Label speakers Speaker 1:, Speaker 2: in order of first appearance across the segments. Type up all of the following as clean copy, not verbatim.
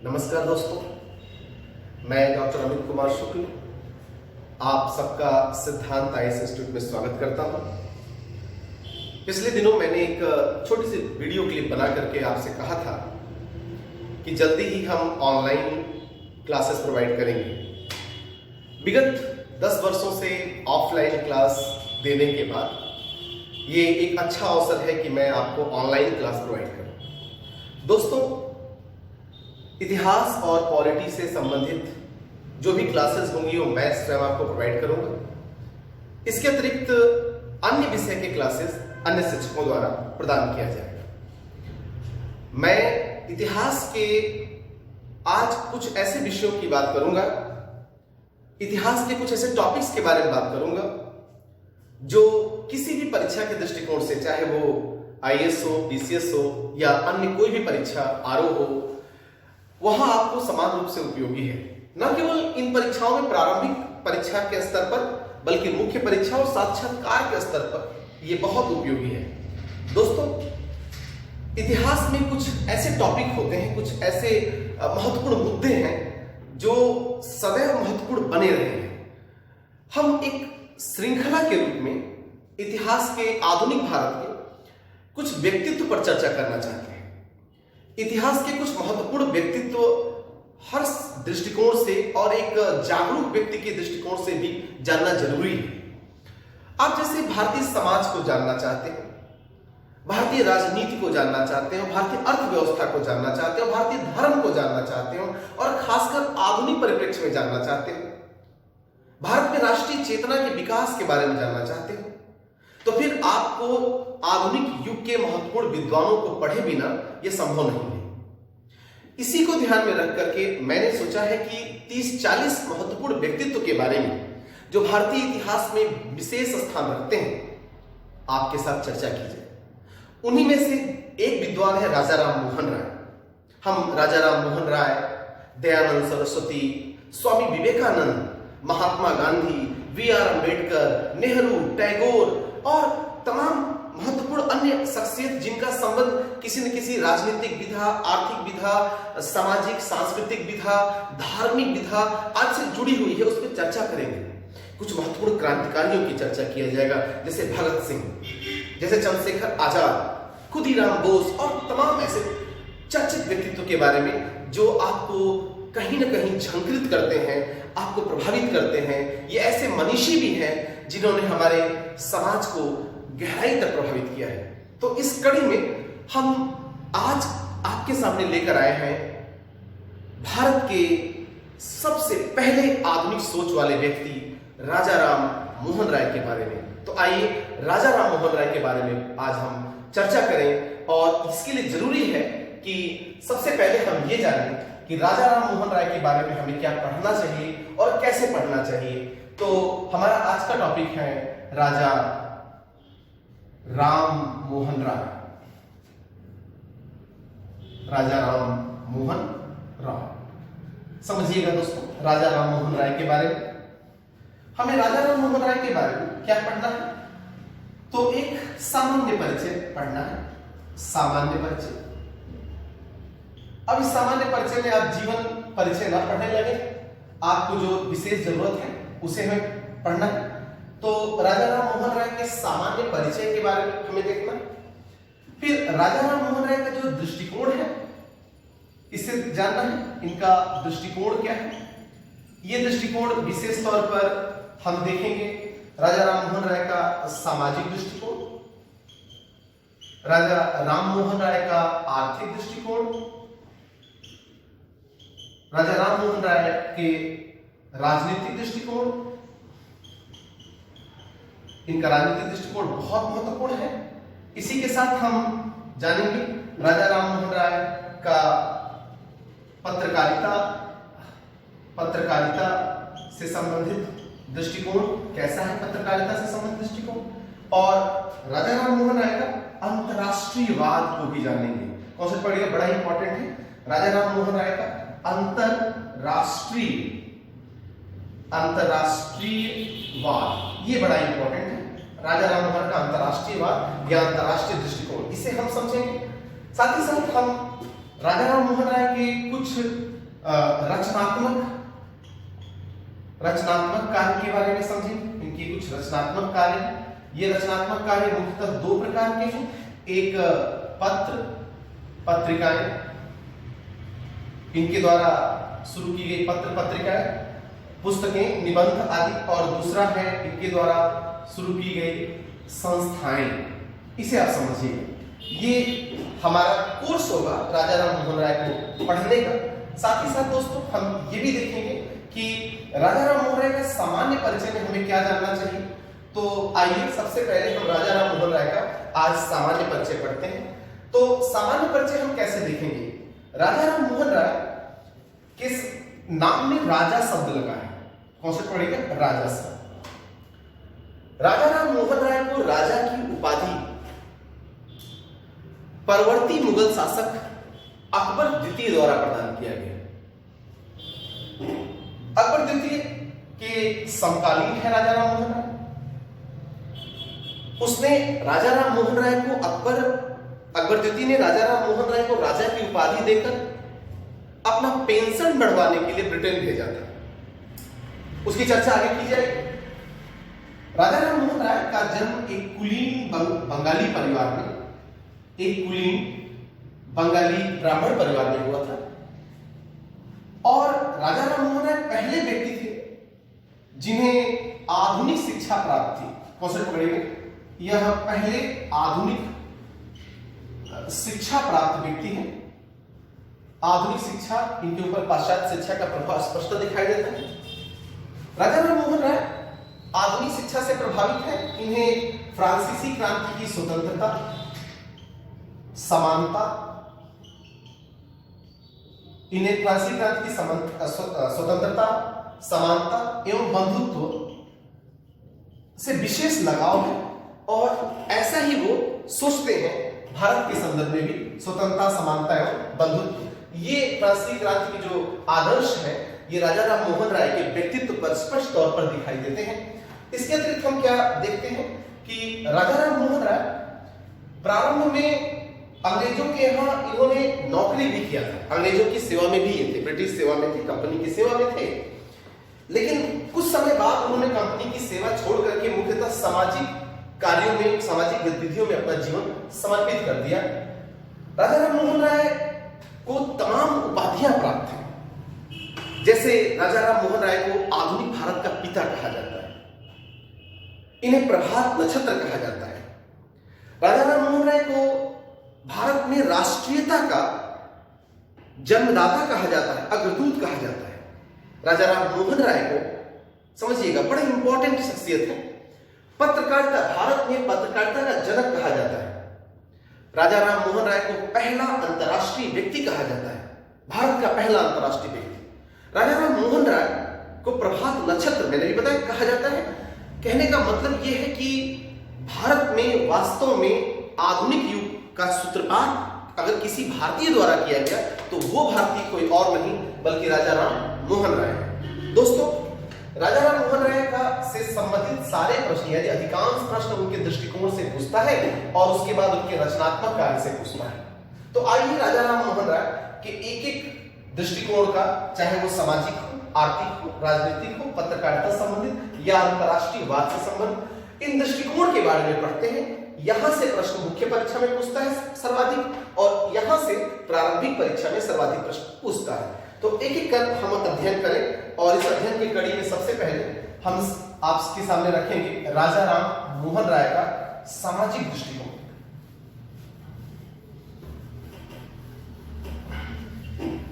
Speaker 1: नमस्कार दोस्तों, मैं डॉक्टर अमित कुमार शुक्ल आप सबका सिद्धांत आईएएस इंस्टीट्यूट में स्वागत करता हूं। पिछले दिनों मैंने एक छोटी सी वीडियो क्लिप बना करके आपसे कहा था कि जल्दी ही हम ऑनलाइन क्लासेस प्रोवाइड करेंगे। विगत 10 वर्षों से ऑफलाइन क्लास देने के बाद ये एक अच्छा अवसर है कि मैं आपको ऑनलाइन क्लास प्रोवाइड करूं। दोस्तों, इतिहास और पॉलिटी से संबंधित जो भी क्लासेस होंगी वो मैं स्वयं आपको प्रोवाइड करूंगा। इसके अतिरिक्त अन्य विषय के क्लासेस अन्य शिक्षकों द्वारा प्रदान किया जाएगा। मैं इतिहास के आज कुछ ऐसे विषयों की बात करूंगा, इतिहास के कुछ ऐसे टॉपिक्स के बारे में बात करूंगा जो किसी भी परीक्षा के दृष्टिकोण से, चाहे वो आईएएस हो, पीसीएस हो या अन्य कोई भी परीक्षा आरओ हो, वहां आपको समान रूप से उपयोगी है। न केवल इन परीक्षाओं में प्रारंभिक परीक्षा के स्तर पर, बल्कि मुख्य परीक्षा और साक्षात्कार के स्तर पर यह बहुत उपयोगी है। दोस्तों, इतिहास में कुछ ऐसे टॉपिक होते हैं, कुछ ऐसे महत्वपूर्ण मुद्दे हैं जो सदैव महत्वपूर्ण बने रहे हैं। हम एक श्रृंखला के रूप में इतिहास के आधुनिक भारत के कुछ व्यक्तित्व पर चर्चा करना चाहते हैं। इतिहास के कुछ महत्वपूर्ण व्यक्तित्व हर दृष्टिकोण से और एक जागरूक व्यक्ति के दृष्टिकोण से भी जानना जरूरी है। आप जैसे भारतीय समाज को जानना चाहते हैं, भारतीय राजनीति को जानना चाहते हो, भारतीय अर्थव्यवस्था को जानना चाहते हो, भारतीय धर्म को जानना चाहते हो और खासकर आधुनिक परिप्रेक्ष्य में जानना चाहते हो, भारत में राष्ट्रीय चेतना के विकास के बारे में जानना चाहते हो, तो फिर आपको आधुनिक युग के महत्वपूर्ण विद्वानों को पढ़े बिना यह संभव नहीं है। इसी को ध्यान में रख करके मैंने सोचा है कि 30-40 महत्वपूर्ण व्यक्तित्व के बारे में जो भारतीय इतिहास में विशेष स्थान रखते हैं, आपके साथ चर्चा की जाए। उन्हीं में से एक विद्वान है राजा राम मोहन राय। हम राजा राम मोहन राय, दयानंद सरस्वती, स्वामी विवेकानंद, महात्मा गांधी, वी.आर. अम्बेडकर, नेहरू, टैगोर और तमाम महत्वपूर्ण अन्य शख्सियत जिनका संबंध किसी न किसी राजनीतिक विधा, आर्थिक विधा, सामाजिक सांस्कृतिक विधा, धार्मिक विधा आज से जुड़ी हुई है, उस पर चर्चा करेंगे। कुछ महत्वपूर्ण क्रांतिकारियों की चर्चा किया जाएगा, जैसे भगत सिंह, जैसे चंद्रशेखर आजाद, खुदीराम बोस और तमाम ऐसे चर्चित व्यक्तित्व के बारे में जो आपको कहीं ना कहीं झंकृत करते हैं, आपको प्रभावित करते हैं। ये ऐसे मनीषी भी हैं जिन्होंने हमारे समाज को गहराई तक प्रभावित किया है। तो इस कड़ी में हम आज आपके सामने लेकर आए हैं भारत के सबसे पहले आधुनिक सोच वाले व्यक्ति राजा राम मोहन राय के बारे में। तो आइए राजा राम मोहन राय के बारे में आज हम चर्चा करें, और इसके लिए जरूरी है कि सबसे पहले हम ये जानें कि राजा राम मोहन राय के बारे में हमें क्या पढ़ना चाहिए और कैसे पढ़ना चाहिए। तो हमारा आज का टॉपिक है राजा राम मोहन राय। राजा राम मोहन राय, समझिएगा दोस्तों, राजा राम मोहन राय के बारे में हमें राजा राम मोहन राय के बारे में क्या पढ़ना है। तो एक सामान्य परिचय पढ़ना है, सामान्य परिचय। अब इस सामान्य परिचय में आप जीवन परिचय ना पढ़ने लगे, आपको जो विशेष जरूरत है उसे हमें पढ़ना है। तो राजा राम मोहन राय के सामान्य परिचय के बारे में हमें देखना, फिर राजा राम मोहन राय का जो दृष्टिकोण है इसे जानना है, इनका दृष्टिकोण क्या है। ये दृष्टिकोण विशेष तौर पर हम देखेंगे राजा राम मोहन राय का सामाजिक दृष्टिकोण, राजा राम मोहन राय का आर्थिक दृष्टिकोण, राजा राम मोहन राय के राजनीतिक दृष्टिकोण। इनका राजनीतिक दृष्टिकोण बहुत महत्वपूर्ण है। इसी के साथ हम जानेंगे राजा राम मोहन राय का पत्रकारिता से संबंधित दृष्टिकोण कैसा है, पत्रकारिता से संबंधित दृष्टिकोण, और राजा राम मोहन राय का अंतरराष्ट्रीयवाद को भी जानेंगे। कॉन्सेप्ट पढ़िएगा, बड़ा इंपॉर्टेंट है। राजा राम मोहन राय का अंतरराष्ट्रीयवाद, ये बड़ा इंपॉर्टेंट है। राजा राम मोहन का अंतरराष्ट्रीयवाद या अंतरराष्ट्रीय दृष्टिकोण, इसे हम समझेंगे। साथ ही साथ हम राजा राम मोहन राय के कुछ रचनात्मक कार्य के बारे में समझेंगे। इनके कुछ रचनात्मक कार्य हैं। ये रचनात्मक कार्य मुख्यतः दो प्रकार के हैं। एक पत्रिकाएं, इनके द्वारा शुरू की गई पत्रिकाएं, पुस्तकें, निबंध आदि, और दूसरा है इनके द्वारा शुरू की गई संस्थाएं। इसे आप समझिए। ये हमारा कोर्स होगा राजा राम मोहन राय को पढ़ने का। साथ ही साथ दोस्तों हम ये भी देखेंगे कि राजा राम मोहन राय का सामान्य परिचय में हमें क्या जानना चाहिए। तो आइए सबसे पहले हम राजा राम मोहन राय का आज सामान्य परिचय पढ़ते हैं। तो सामान्य परिचय हम कैसे देखेंगे? राजा राम मोहन राय किस नाम में राजा शब्द लगा है? कौन से पढ़ेगा? राजा शब्द। राजा राम मोहन राय को राजा की उपाधि परवर्ती मुगल शासक अकबर द्वितीय द्वारा प्रदान किया गया। अकबर द्वितीय के समकालीन है राजा राम मोहन राय। उसने राजा राम मोहन राय को अकबर द्वितीय ने राजा राम मोहन राय को राजा की उपाधि देकर अपना पेंशन बढ़वाने के लिए ब्रिटेन भेजा था। उसकी चर्चा आगे की जाएगी। राजा राम मोहन राय का जन्म एक कुलीन बंगाली परिवार में, एक कुलीन बंगाली ब्राह्मण परिवार में हुआ था। और राजा राम मोहन राय पहले व्यक्ति थे जिन्हें आधुनिक शिक्षा प्राप्त थी। कौन से पढ़ेंगे? यह पहले आधुनिक शिक्षा प्राप्त व्यक्ति हैं। आधुनिक शिक्षा, इनके ऊपर पाश्चात्य शिक्षा का प्रभाव स्पष्ट दिखाई देता है। राजा राम मोहन राय आधुनिक शिक्षा से प्रभावित है। इन्हें फ्रांसीसी क्रांति की स्वतंत्रता, समानता, इन्हें फ्रांसीसी क्रांति की स्वतंत्रता, समानता एवं बंधुत्व से विशेष लगाव है। और ऐसा ही वो सोचते हैं भारत के संदर्भ में भी, स्वतंत्रता, समानता एवं बंधुत्व। ये फ्रांसीसी क्रांति के जो आदर्श हैं, ये राजा राम मोहन राय के व्यक्तित्व पर स्पष्ट तौर पर दिखाई देते हैं। इसके अतिरिक्त हम क्या देखते हैं कि राजा राम मोहन राय प्रारंभ में अंग्रेजों के यहाँ इन्होंने नौकरी भी किया था। अंग्रेजों की सेवा में भी ये थे, ब्रिटिश सेवा में थे, कंपनी की सेवा में थे। लेकिन कुछ समय बाद उन्होंने कंपनी की सेवा छोड़ करके मुख्यतः सामाजिक कार्यों में, सामाजिक गतिविधियों में अपना जीवन समर्पित कर दिया। राजा राम मोहन राय को तमाम उपाधियां प्राप्त हैं। जैसे राजा राम मोहन राय को आधुनिक भारत का पिता कहा जाता है। इन्हें प्रभात नक्षत्र कहा जाता है। राजा राम मोहन राय को भारत में राष्ट्रीयता का जन्मदाता कहा जाता है, अग्रदूत कहा जाता है। राजा राम मोहन राय को समझिएगा, बड़े इंपॉर्टेंट शख्सियत है। पत्रकारिता, भारत में पत्रकारिता का जनक कहा जाता है। राजा राम मोहन राय को पहला अंतर्राष्ट्रीय व्यक्ति कहा जाता है, भारत का पहला अंतर्राष्ट्रीय व्यक्ति। राजा राम मोहन राय को प्रभात नक्षत्र, मैंने भी बताया, कहा जाता है। कहने का मतलब यह है कि भारत में वास्तव में आधुनिक युग का सूत्रपात अगर किसी भारतीय द्वारा किया गया तो वो भारतीय कोई और नहीं बल्कि राजा राम मोहन राय है। दोस्तों, राजा राम मोहन राय का से संबंधित सारे प्रश्न, यदि अधिकांश प्रश्न उनके दृष्टिकोण से पूछता है और उसके बाद उनके रचनात्मक कार्य से पूछता है। तो आइए राजा राम मोहन राय के एक एक दृष्टिकोण का, चाहे वो सामाजिक हो, आर्थिक हो, राजनीतिक हो, पत्रकारिता संबंधित या अंतरराष्ट्रीय वाद से संबंधित, इन दृष्टिकोण के बारे में पढ़ते हैं। यहां से प्रश्न मुख्य परीक्षा में पूछता है सर्वाधिक, और यहां से प्रारंभिक परीक्षा में सर्वाधिक प्रश्न पूछता है। तो एक एक कर हम अध्ययन करें, और इस अध्ययन की कड़ी में सबसे पहले हम आपके सामने रखेंगे राजा राम मोहन राय का सामाजिक दृष्टिकोण।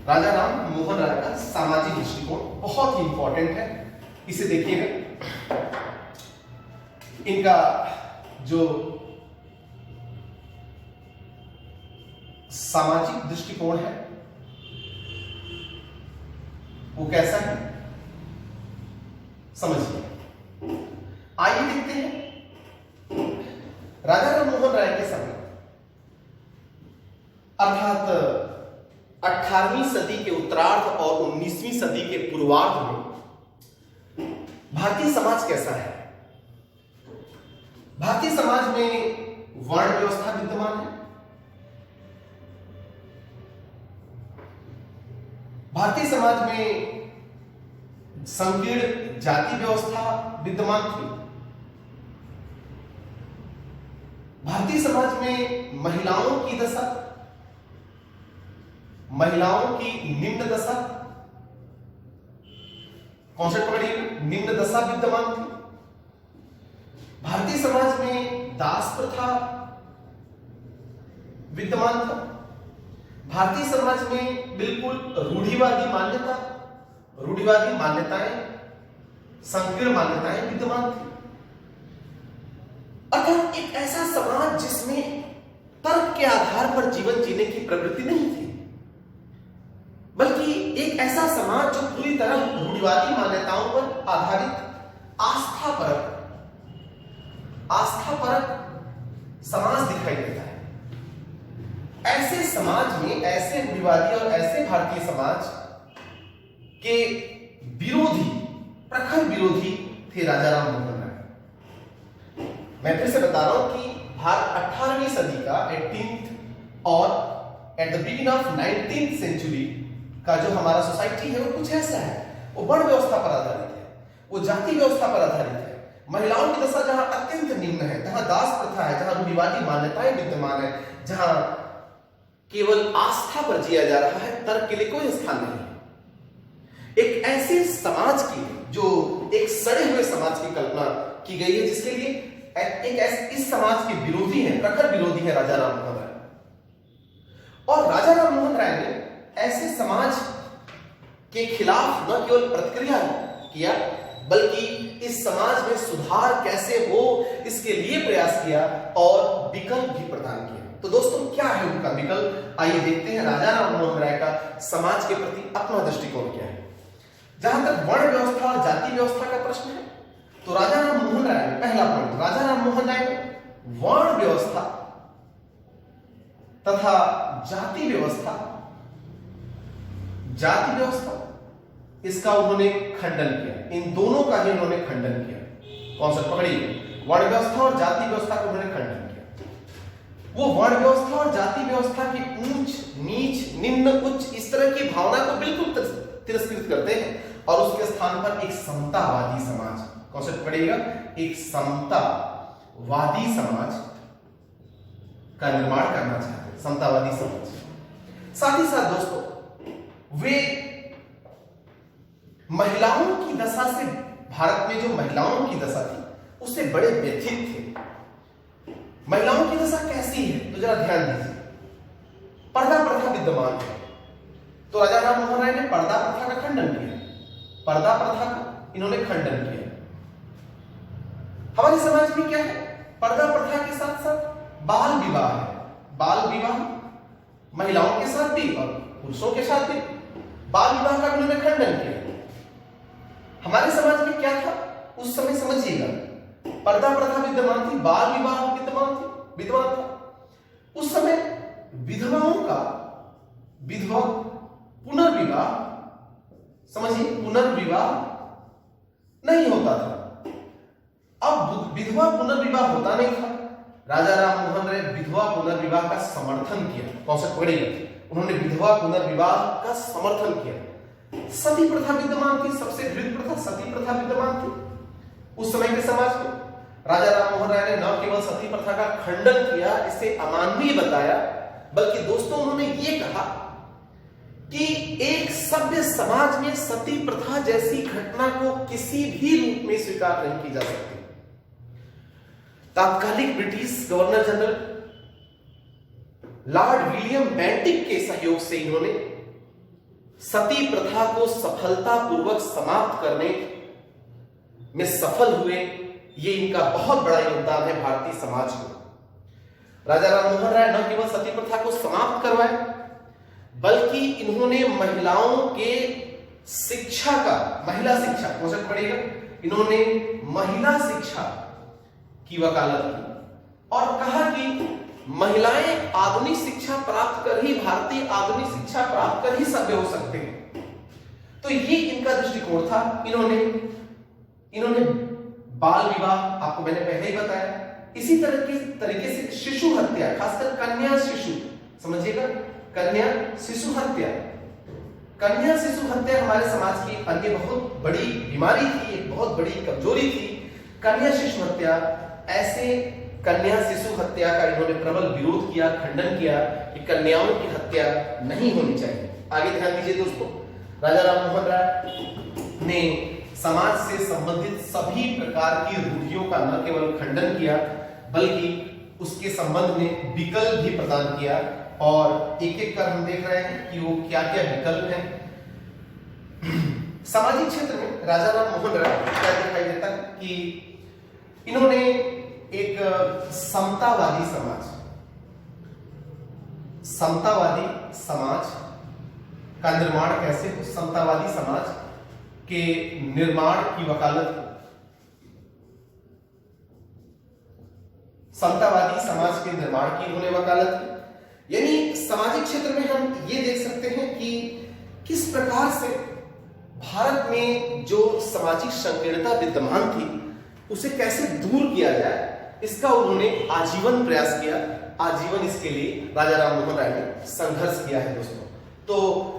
Speaker 1: राजा राम मोहन राय का सामाजिक दृष्टिकोण बहुत ही इंपॉर्टेंट है, इसे देखिएगा। इनका जो सामाजिक दृष्टिकोण है वो कैसा है, समझिए। आइए देखते हैं राजा राम मोहन राय के समय, अर्थात 18वीं सदी के उत्तरार्ध और 19वीं सदी के पूर्वार्ध में भारतीय समाज कैसा है। भारतीय समाज में वर्ण व्यवस्था विद्यमान है। भारतीय समाज में संकीर्ण जाति व्यवस्था विद्यमान थी। भारतीय समाज में महिलाओं की दशा, महिलाओं की निम्न दशा, कॉन्सेप्ट पकड़िए, निम्न दशा विद्यमान थी। भारतीय समाज में दास प्रथा विद्यमान था। भारतीय समाज में बिल्कुल रूढ़िवादी मान्यता, रूढ़िवादी मान्यताएं, संकीर्ण मान्यताएं विद्यमान थी। अर्थात एक ऐसा समाज जिसमें तर्क के आधार पर जीवन जीने की प्रवृत्ति नहीं थी, बल्कि एक ऐसा समाज जो पूरी तरह रूढ़िवादी मान्यताओं पर आधारित आस्था परक समाज दिखाई देता है। ऐसे समाज में, ऐसे रूढ़िवादी और ऐसे भारतीय समाज के विरोधी, प्रखर विरोधी थे राजा राम मोहन राय। मैं फिर से बता रहा हूं कि भारत 18वीं सदी का 18th और at the beginning of 19th century का जो हमारा सोसाइटी है वो कुछ ऐसा है। वो वर्ण व्यवस्था पर आधारित है, वो जाति व्यवस्था पर आधारित है। महिलाओं की दशा जहां अत्यंत निम्न है, जहां दास प्रथा है, जहां रूढ़िवादी मान्यताएं विद्यमान है, जहां केवल आस्था पर जिया जा रहा है, तर्क के लिए कोई स्थान नहीं है। एक ऐसे समाज की, जो एक सड़े हुए समाज की कल्पना की गई है, जिसके लिए इस समाज के विरोधी हैं, प्रखर विरोधी है राजा राम मोहन राय। और राजा राम मोहन राय ने ऐसे समाज के खिलाफ न केवल प्रतिक्रिया किया, बल्कि इस समाज में सुधार कैसे हो इसके लिए प्रयास किया और विकल्प भी प्रदान किया। तो दोस्तों, क्या है उनका विकल्प? आइए देखते हैं राजा राम मोहन राय का समाज के प्रति अपना दृष्टिकोण क्या है। जहां तक वर्ण व्यवस्था और जाति व्यवस्था का प्रश्न है, तो राजा राम मोहन राय, पहला पॉइंट, राजा राम मोहन राय ने वर्ण व्यवस्था तथा जाति व्यवस्था इसका उन्होंने खंडन किया। इन दोनों का ही उन्होंने खंडन किया। कौन सा पकड़िए, वर्ण व्यवस्था और जाति व्यवस्था का उन्होंने खंडन किया। वो वर्ण व्यवस्था और जाति व्यवस्था की ऊंच नीच, निम्न उच्च, इस तरह की भावना को बिल्कुल तिरस्कृत करते हैं और उसके स्थान पर एक समतावादी समाज, कौन सा पकड़िएगा, एक समतावादी समाज का निर्माण करना चाहते हैं, समतावादी समाज। साथ ही साथ दोस्तों, वे महिलाओं की दशा से, भारत में जो महिलाओं की दशा थी उससे बड़े व्यथित थे। महिलाओं की दशा कैसी है तो जरा ध्यान दीजिए। पर्दा प्रथा विद्यमान है, तो राजा राम मोहन राय ने पर्दा प्रथा का खंडन किया, पर्दा प्रथा का इन्होंने खंडन किया। हमारे समाज में क्या है, पर्दा प्रथा के साथ साथ बाल विवाह है। बाल विवाह महिलाओं के साथ भी और पुरुषों के साथ भी, बाल विवाह का उन्होंने खंडन किया। हमारे समाज में क्या था उस समय, समझिएगा, पर्दा प्रथा विद्यमान थी, बाल विवाह विद्यमान था। उस समय विधवाओं का पुनर्विवाह, समझिए, पुनर्विवाह नहीं होता था। अब विधवा पुनर्विवाह होता नहीं था, राजा राम मोहन राय विधवा पुनर्विवाह का समर्थन किया। कौन सा पढ़ेगा, उन्होंने विधवा पुनर्विवाह का समर्थन किया। सती प्रथा विद्यमान थी, सबसे घृणित प्रथा सती प्रथा विद्यमान थी उस समय के समाज में। राजा राम मोहन राय ने न केवल सती प्रथा का खंडन किया, इसे अमानवीय बताया, बल्कि दोस्तों उन्होंने ये कहा कि एक सभ्य समाज में सती प्रथा जैसी घटना को किसी भी रूप में स्वीकार नहीं की जा सकती। तात्कालिक British governor general Lord William Bentinck के सहयोग से इन्होंने सती प्रथा को सफलतापूर्वक समाप्त करने में सफल हुए। ये इनका बहुत बड़ा योगदान है भारतीय समाज को। राजा राम मोहन राय न केवल सती प्रथा को समाप्त करवाए, बल्कि इन्होंने महिलाओं के शिक्षा का, महिला शिक्षा कौन पड़ेगा, इन्होंने महिला शिक्षा की वकालत की और कहा कि महिलाएं आधुनिक शिक्षा प्राप्त कर ही, भारतीय आधुनिक शिक्षा प्राप्त कर ही सभ्य हो सकते हैं। तो ये इनका दृष्टिकोण था। इन्होंने बाल विवाह, आपको मैंने पहले ही बताया, इसी तरीके से शिशु हत्या, खासकर कन्या शिशु, समझिएगा, कन्या शिशु हत्या कन्या शिशु हत्या हमारे समाज की अन्य बहुत बड़ी बीमारी थी, एक बहुत बड़ी कमजोरी थी। कन्या शिशु हत्या, ऐसे कन्या शिशु हत्या का इन्होंने प्रबल विरोध किया, खंडन किया कि कन्याओं की हत्या नहीं होनी चाहिए। आगे ध्यान दीजिए दोस्तों, राजा राम मोहन राय ने समाज से संबंधित सभी प्रकार की रूढ़ियों का न केवल खंडन किया बल्कि उसके संबंध में विकल्प भी प्रदान किया। और एक एक कर हम देख रहे हैं कि वो क्या क्या विकल्प हैं। सामाजिक क्षेत्र में राजा राम मोहन राय क्या दिखाई देता है कि इन्होंने एक समतावादी समाज का निर्माण कैसे हो, समतावादी समाज के निर्माण की वकालत, समतावादी समाज के निर्माण की इन्होंने वकालत की। यानी सामाजिक क्षेत्र में हम ये देख सकते हैं कि किस प्रकार से भारत में जो सामाजिक संकीर्णता विद्यमान थी उसे कैसे दूर किया जाए, इसका उन्होंने आजीवन प्रयास किया। आजीवन इसके लिए राजा राम मोहन राय ने संघर्ष किया है दोस्तों। तो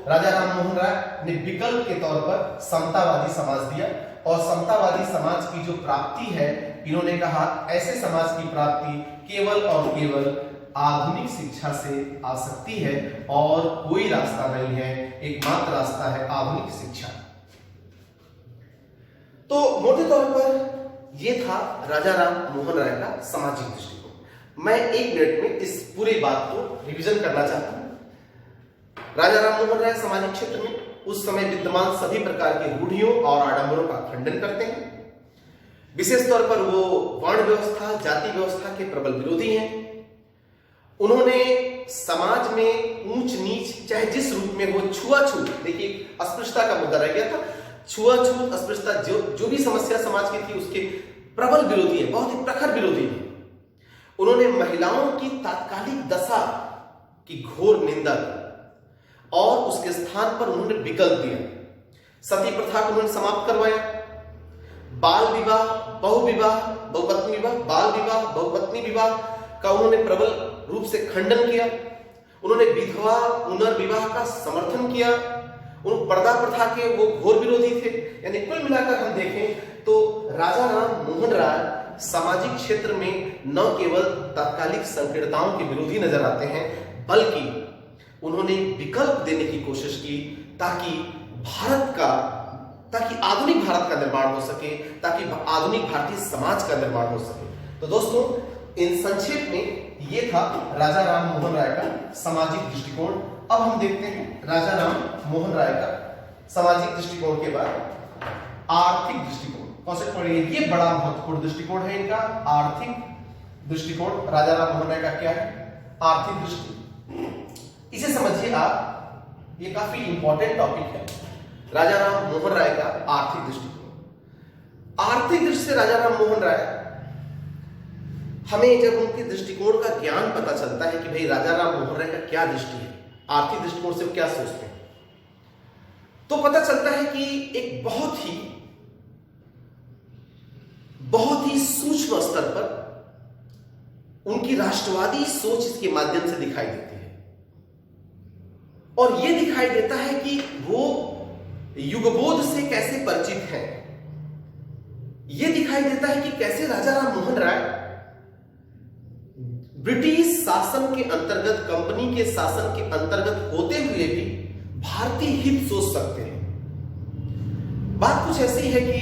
Speaker 1: राजा राम मोहन राय ने विकल्प के तौर पर समतावादी समाज दिया और समतावादी समाज की जो प्राप्ति है, इन्होंने कहा ऐसे समाज की प्राप्ति केवल और केवल आधुनिक शिक्षा से आ सकती है और कोई रास्ता नहीं है, एकमात्र रास्ता है आधुनिक शिक्षा। तो मोटे तौर पर यह था राजा राम मोहन राय का सामाजिक दृष्टिकोण। मैं 1 मिनट में इस पूरी बात को रिवीजन करना चाहता हूं। राजा राम मोहन राय सामाजिक क्षेत्र में उस समय विद्यमान सभी प्रकार की रूढ़ियों और आडंबरों का खंडन करते हैं। विशेष तौर पर वो वर्ण व्यवस्था, जाति व्यवस्था के प्रबल विरोधी हैं। उन्होंने समाज में ऊंच नीच चाहे जिस रूप में हो, छुआछूत, देखिए अस्पृश्यता का मुद्दा रह गया था, छुआछूत अस्पृश्यता जो भी समस्या समाज की थी उसके प्रबल विरोधी है, बहुत ही प्रखर विरोधी है। उन्होंने महिलाओं की तात्कालिक दशा की घोर निंदा की और उसके स्थान पर उन्होंने विकल्प दिया। सती प्रथा को उन्होंने समाप्त करवाया, बाल विवाह, बहुविवाह, बहुपत्नी विवाह, बाल विवाह, बहुपत्नी विवाह का उन्होंने प्रबल रूप से खंडन किया। उन्होंने विधवा पुनर्विवाह का समर्थन किया। उन पर्दा प्रथा के वो घोर विरोधी थे। यानी कुल मिलाकर हम देखें तो राजा राम मोहन राय सामाजिक क्षेत्र में न केवल तात्कालिक संकीर्णताओं के विरोधी नजर आते हैं बल्कि उन्होंने विकल्प देने की कोशिश की ताकि आधुनिक भारत का निर्माण हो सके, ताकि आधुनिक भारतीय समाज का निर्माण हो सके। तो दोस्तों, इन संक्षेप में ये था राजा राम मोहन राय का सामाजिक दृष्टिकोण। अब हम देखते हैं राजा राम मोहन राय का सामाजिक दृष्टिकोण के बाद आर्थिक दृष्टिकोण। कॉन्सेप्ट पढ़िए, ये बड़ा महत्वपूर्ण दृष्टिकोण है इनका, आर्थिक दृष्टिकोण। राजा राम मोहन राय का क्या है? आर्थिक दृष्टि। इसे समझिए आप, ये काफी इंपॉर्टेंट टॉपिक है। राजा राम मोहन राय का आर्थिक दृष्टिकोण। आर्थिक दृष्टि से राजा राम मोहन राय, हमें जब उनके दृष्टिकोण का ज्ञान पता चलता है कि भाई राजा राम मोहन राय का क्या दृष्टि है, आर्थिक दृष्टिकोण से वो क्या सोचते हैं, तो पता चलता है कि एक बहुत ही सूक्ष्म स्तर पर उनकी राष्ट्रवादी सोच इसके माध्यम से दिखाई देती है। और यह दिखाई देता है कि वो युगबोध से कैसे परिचित हैं। यह दिखाई देता है कि कैसे राजा राम मोहन राय ब्रिटिश शासन के अंतर्गत, कंपनी के शासन के अंतर्गत होते हुए भी भारतीय हित सोच सकते हैं। बात कुछ ऐसी है कि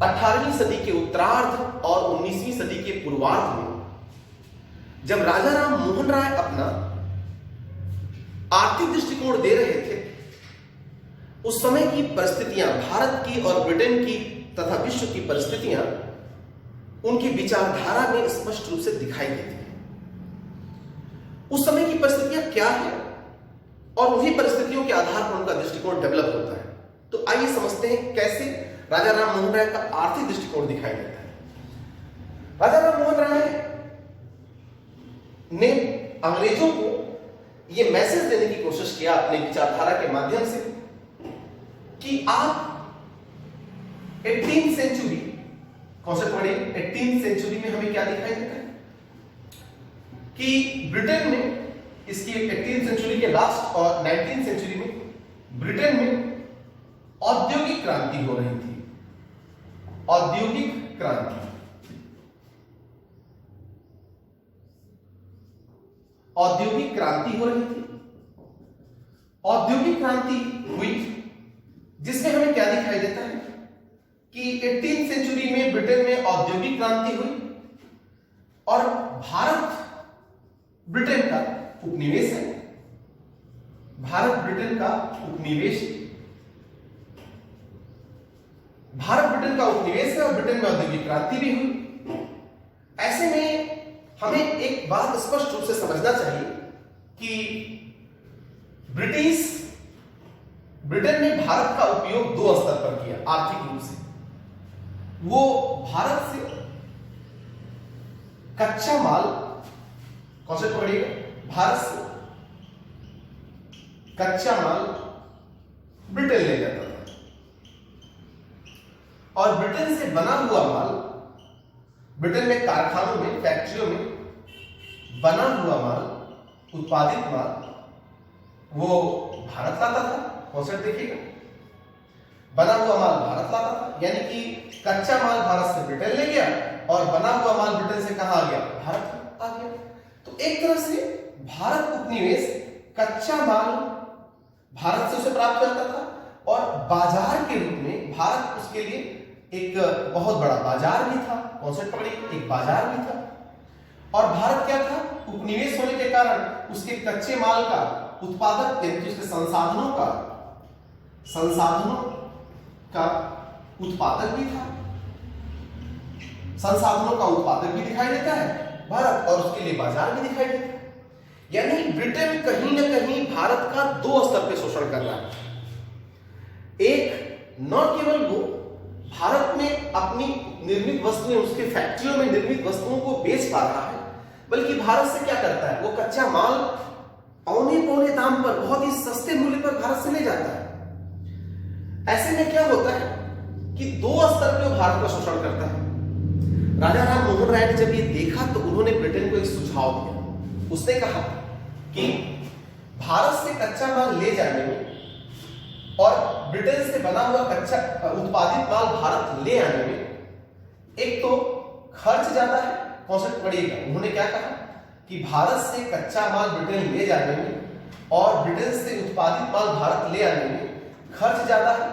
Speaker 1: 18वीं सदी के उत्तरार्ध और 19वीं सदी के पूर्वार्ध में जब राजा राम मोहन राय अपना आर्थिक दृष्टिकोण दे रहे थे, उस समय की परिस्थितियां, भारत की और ब्रिटेन की तथा विश्व की परिस्थितियां उनकी विचारधारा में स्पष्ट रूप से दिखाई देती है। उस समय की परिस्थितियां क्या है और उन्हीं परिस्थितियों के आधार पर उनका दृष्टिकोण डेवलप होता है। तो आइए समझते हैं कैसे राजा राम मोहन राय का आर्थिक दृष्टिकोण दिखाई देता है। राजा राम मोहन राय ने अंग्रेजों को यह मैसेज देने की कोशिश किया अपनी विचारधारा के माध्यम से कि आप 18th सेंचुरी, कॉन्सेप्ट पढ़िए, 18th सेंचुरी में हमें क्या दिखाई देता है कि ब्रिटेन में इसकी 18वीं सेंचुरी के लास्ट और 19वीं सेंचुरी में ब्रिटेन में औद्योगिक क्रांति हो रही थी। औद्योगिक क्रांति, औद्योगिक क्रांति हो रही थी। औद्योगिक क्रांति हुई जिसमें हमें क्या दिखाई देता है कि 18वीं सेंचुरी में ब्रिटेन में औद्योगिक क्रांति हुई और भारत ब्रिटेन का उपनिवेश है। भारत ब्रिटेन का उपनिवेश, भारत ब्रिटेन का उपनिवेश है और ब्रिटेन में औद्योगिक क्रांति भी हुई। ऐसे में हमें एक बात स्पष्ट रूप से समझना चाहिए कि ब्रिटेन ने भारत का उपयोग दो स्तर पर किया आर्थिक रूप से। वो भारत से कच्चा माल, कौन से पकड़िएगा, भारत से कच्चा माल ब्रिटेन ले जाता था और ब्रिटेन से बना हुआ माल, ब्रिटेन में कारखानों में, फैक्ट्रियों में बना हुआ माल, उत्पादित माल वो भारत लाता था। कॉन्सेप्ट देखिएगा, बना हुआ माल भारत लाता था, यानी कि कच्चा माल भारत से ब्रिटेन ले गया और बना हुआ माल ब्रिटेन से कहां आ गया, भारत आ गया। तो एक तरह से भारत उपनिवेश कच्चा माल भारत से उसे प्राप्त करता था और बाजार के रूप में भारत उसके लिए एक बहुत बड़ा बाजार भी था। कॉन्सेप्ट पकड़िए, एक बाजार भी था। और भारत क्या था, उपनिवेश होने के कारण उसके कच्चे माल का उत्पादक, उसके संसाधनों का उत्पादक भी था। संसाधनों का उत्पादक भी दिखाई देता है भारत और उसके लिए बाजार भी दिखाई देता है। यानी ब्रिटेन कहीं ना कहीं भारत का दो स्तर पे शोषण कर रहा है। एक, न केवल वो भारत में अपनी निर्मित वस्तुएं, उसके फैक्ट्रियों में निर्मित वस्तुओं को बेच पा रहा है, बल्कि भारत से क्या करता है, वो कच्चा माल औने पौने दाम पर, बहुत ही सस्ते मूल्य पर भारत से ले जाता है। ऐसे में क्या होता है कि दो स्तर पे भारत का शोषण करता है। राजा राम मोहन राय ने जब ये देखा तो उन्होंने ब्रिटेन को एक सुझाव दिया। उसने कहा कि भारत से कच्चा माल ले जाने में और ब्रिटेन से बना हुआ कच्चा उत्पादित माल भारत ले आने में एक तो खर्च ज्यादा है। कॉन्सेप्ट पड़ेगा, उन्होंने क्या कहा कि भारत से कच्चा माल ब्रिटेन ले जाने में और ब्रिटेन से उत्पादित माल भारत ले आने में खर्च ज्यादा है,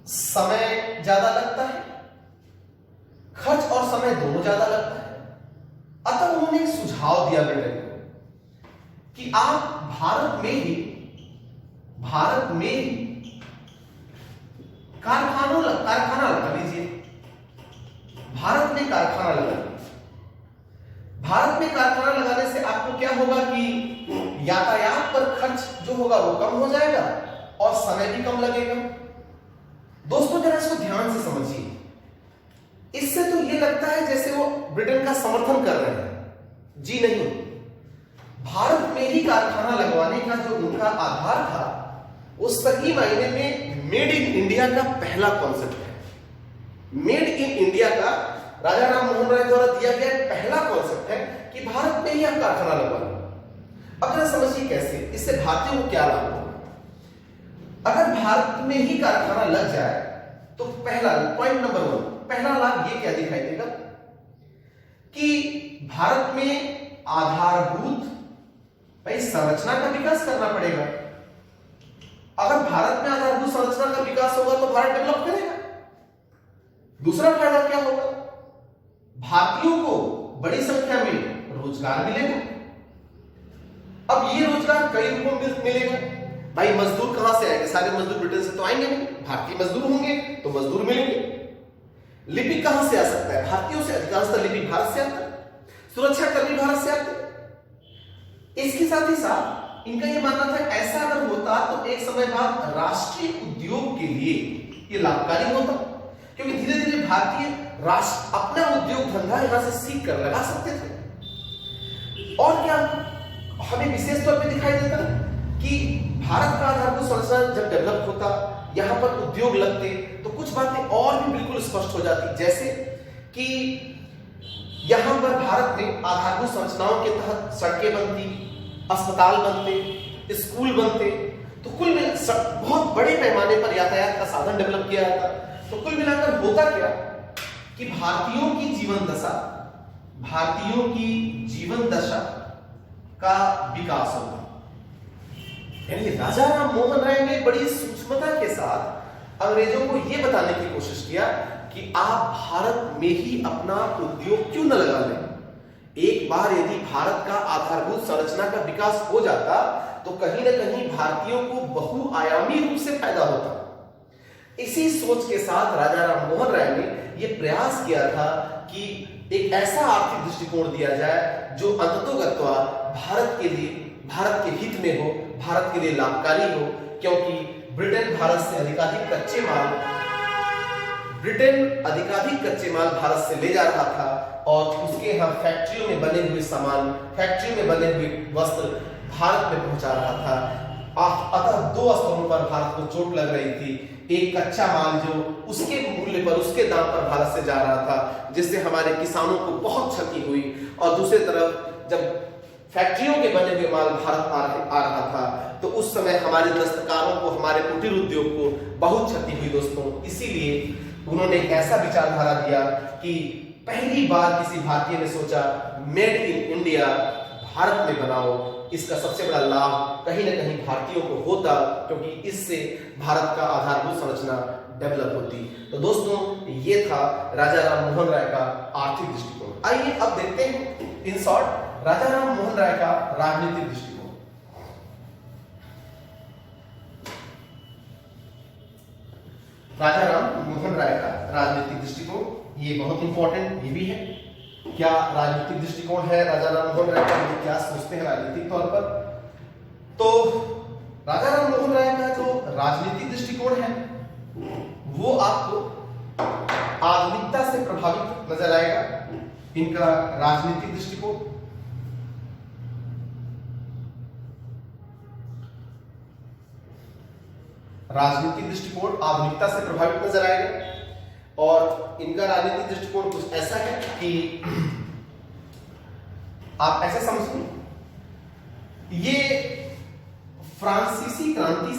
Speaker 1: समय ज्यादा लगता है, खर्च और समय दोनों ज्यादा लगता है। अतः उन्होंने एक सुझाव दिया ब्रिटेन को कि आप भारत में ही कारखाना लगा लीजिए। भारत में कारखाना लगा लीजिए। भारत में कारखाना लगाने से आपको क्या होगा कि यातायात पर खर्च जो होगा वो कम हो जाएगा और समय भी कम लगेगा। दोस्तों जरा इसको ध्यान से समझिए। इससे तो ये लगता है जैसे वो ब्रिटेन का समर्थन कर रहे हैं। जी नहीं, भारत में ही कारखाना लगवाने का जो उनका आधार था वो सही मायने में मेड इन इंडिया का पहला कॉन्सेप्ट है। मेड इन इंडिया का राजा राम मोहन राय द्वारा दिया गया पहला कॉन्सेप्ट है कि भारत में ही आप कारखाना लगवा लो। अब जरा समझिए कैसे, इससे भारतीयों को क्या लाभ होगा। अगर भारत में ही कारखाना लग जाए तो पहला पॉइंट नंबर 1, पहला लाभ ये क्या दिखाई देगा कि भारत में आधारभूत संरचना का विकास करना पड़ेगा। अगर भारत में आधारभूत संरचना का विकास होगा तो भारत डेवलप करेगा। दूसरा फायदा क्या होगा, भारतीयों को बड़ी संख्या में रोजगार मिलेगा। अब ये रोजगार कई रूपों में मिलेगा। भाई मजदूर कहां से आएंगे, सारे मजदूर ब्रिटेन से तो आएंगे नहीं, भारतीय मजदूर होंगे तो मजदूर मिलेंगे। लिपिक कहां से आ सकता है, भारतीयों से, अधिकांशतः लिपिक भारत से आता है, सुरक्षा कर्मी भारत से आते हैं। इसके साथ ही साथ इनका यह मानना था ऐसा अगर होता तो एक समय बाद राष्ट्रीय उद्योग के लिए यह लाभकारी होता, क्योंकि धीरे धीरे भारतीय राष्ट्र अपना उद्योग धंधा यहां से सीख कर लगा सकते थे। और क्या हमें विशेष तौर पे दिखाई देता कि भारत का आधारभूत संरचना जब डेवलप होता, यहां पर उद्योग लगते, तो कुछ बातें और भी बिल्कुल स्पष्ट हो जाती, जैसे कि यहां पर भारत में आधारभूत संरचनाओं के तहत सड़कें बनती, अस्पताल बनते, स्कूल बनते, तो कुल बहुत बड़े पैमाने पर यातायात का साधन डेवलप किया जाता। तो कुल मिलाकर होता क्या कि भारतीयों की जीवन दशा का विकास होगा। यानी राजा राम मोहन राय ने बड़ी सूक्ष्मता के साथ अंग्रेजों को यह बताने की कोशिश किया कि आप भारत में ही अपना उद्योग क्यों न लगा लें। एक बार यदि भारत का आधारभूत संरचना का विकास हो जाता तो कहीं ना कहीं भारतीयों को बहुआयामी रूप से फायदा होता। इसी सोच के साथ राजा राम मोहन राय ने यह प्रयास किया था कि एक ऐसा आर्थिक दृष्टिकोण दिया जाए जो अंततोगत्वा भारत के हित में हो, भारत के लिए लाभकारी हो, क्योंकि ब्रिटेन अधिकाधिक कच्चे माल भारत से ले जा रहा था और उसके यहाँ फैक्ट्रियों में बने हुए सामान, फैक्ट्रियों में बने हुए वस्त्र भारत में पहुंचा रहा था। अतः दो स्तरों पर भारत को चोट लग रही थी। एक कच्चा माल जो उसके मूल्य पर, उसके दाम पर भारत से जा रहा था, जिससे हमारे किसानों को बहुत क्षति हुई, और दूसरी तरफ जब फैक्ट्रियों के बने हुए माल भारत आ रहा था तो उस समय हमारे दस्तकारों को, हमारे कुटीर उद्योग को बहुत क्षति हुई दोस्तों। इसीलिए उन्होंने एक ऐसा विचारधारा दिया कि पहली बार किसी भारतीय ने सोचा मेड इन इंडिया, भारत में बनाओ। इसका सबसे बड़ा लाभ कहीं ना कहीं भारतीयों को होता, क्योंकि इससे भारत का आधारभूत संरचना डेवलप होती। तो दोस्तों ये था राजा राम मोहन राय का आर्थिक दृष्टिकोण। आइए अब देखते हैं इन शॉर्ट राजा राम मोहन राय का राजनीतिक दृष्टिकोण। राजा राम मोहन राय का राजनीतिक दृष्टिकोण, ये बहुत इंपॉर्टेंट ये भी है। क्या राजनीतिक दृष्टिकोण है राजा राम मोहन राय का, क्या सोचते हैं राजनीतिक तौर पर? तो राजा राम मोहन राय का जो राजनीतिक दृष्टिकोण है वो आपको आधुनिकता से प्रभावित नजर आएगा। इनका राजनीतिक दृष्टिकोण आधुनिकता से प्रभावित नजर आएगा, और इनका राजनीतिक दृष्टिकोण कुछ ऐसा है कि आप ऐसे समझिए, ये फ्रांसीसी क्रांति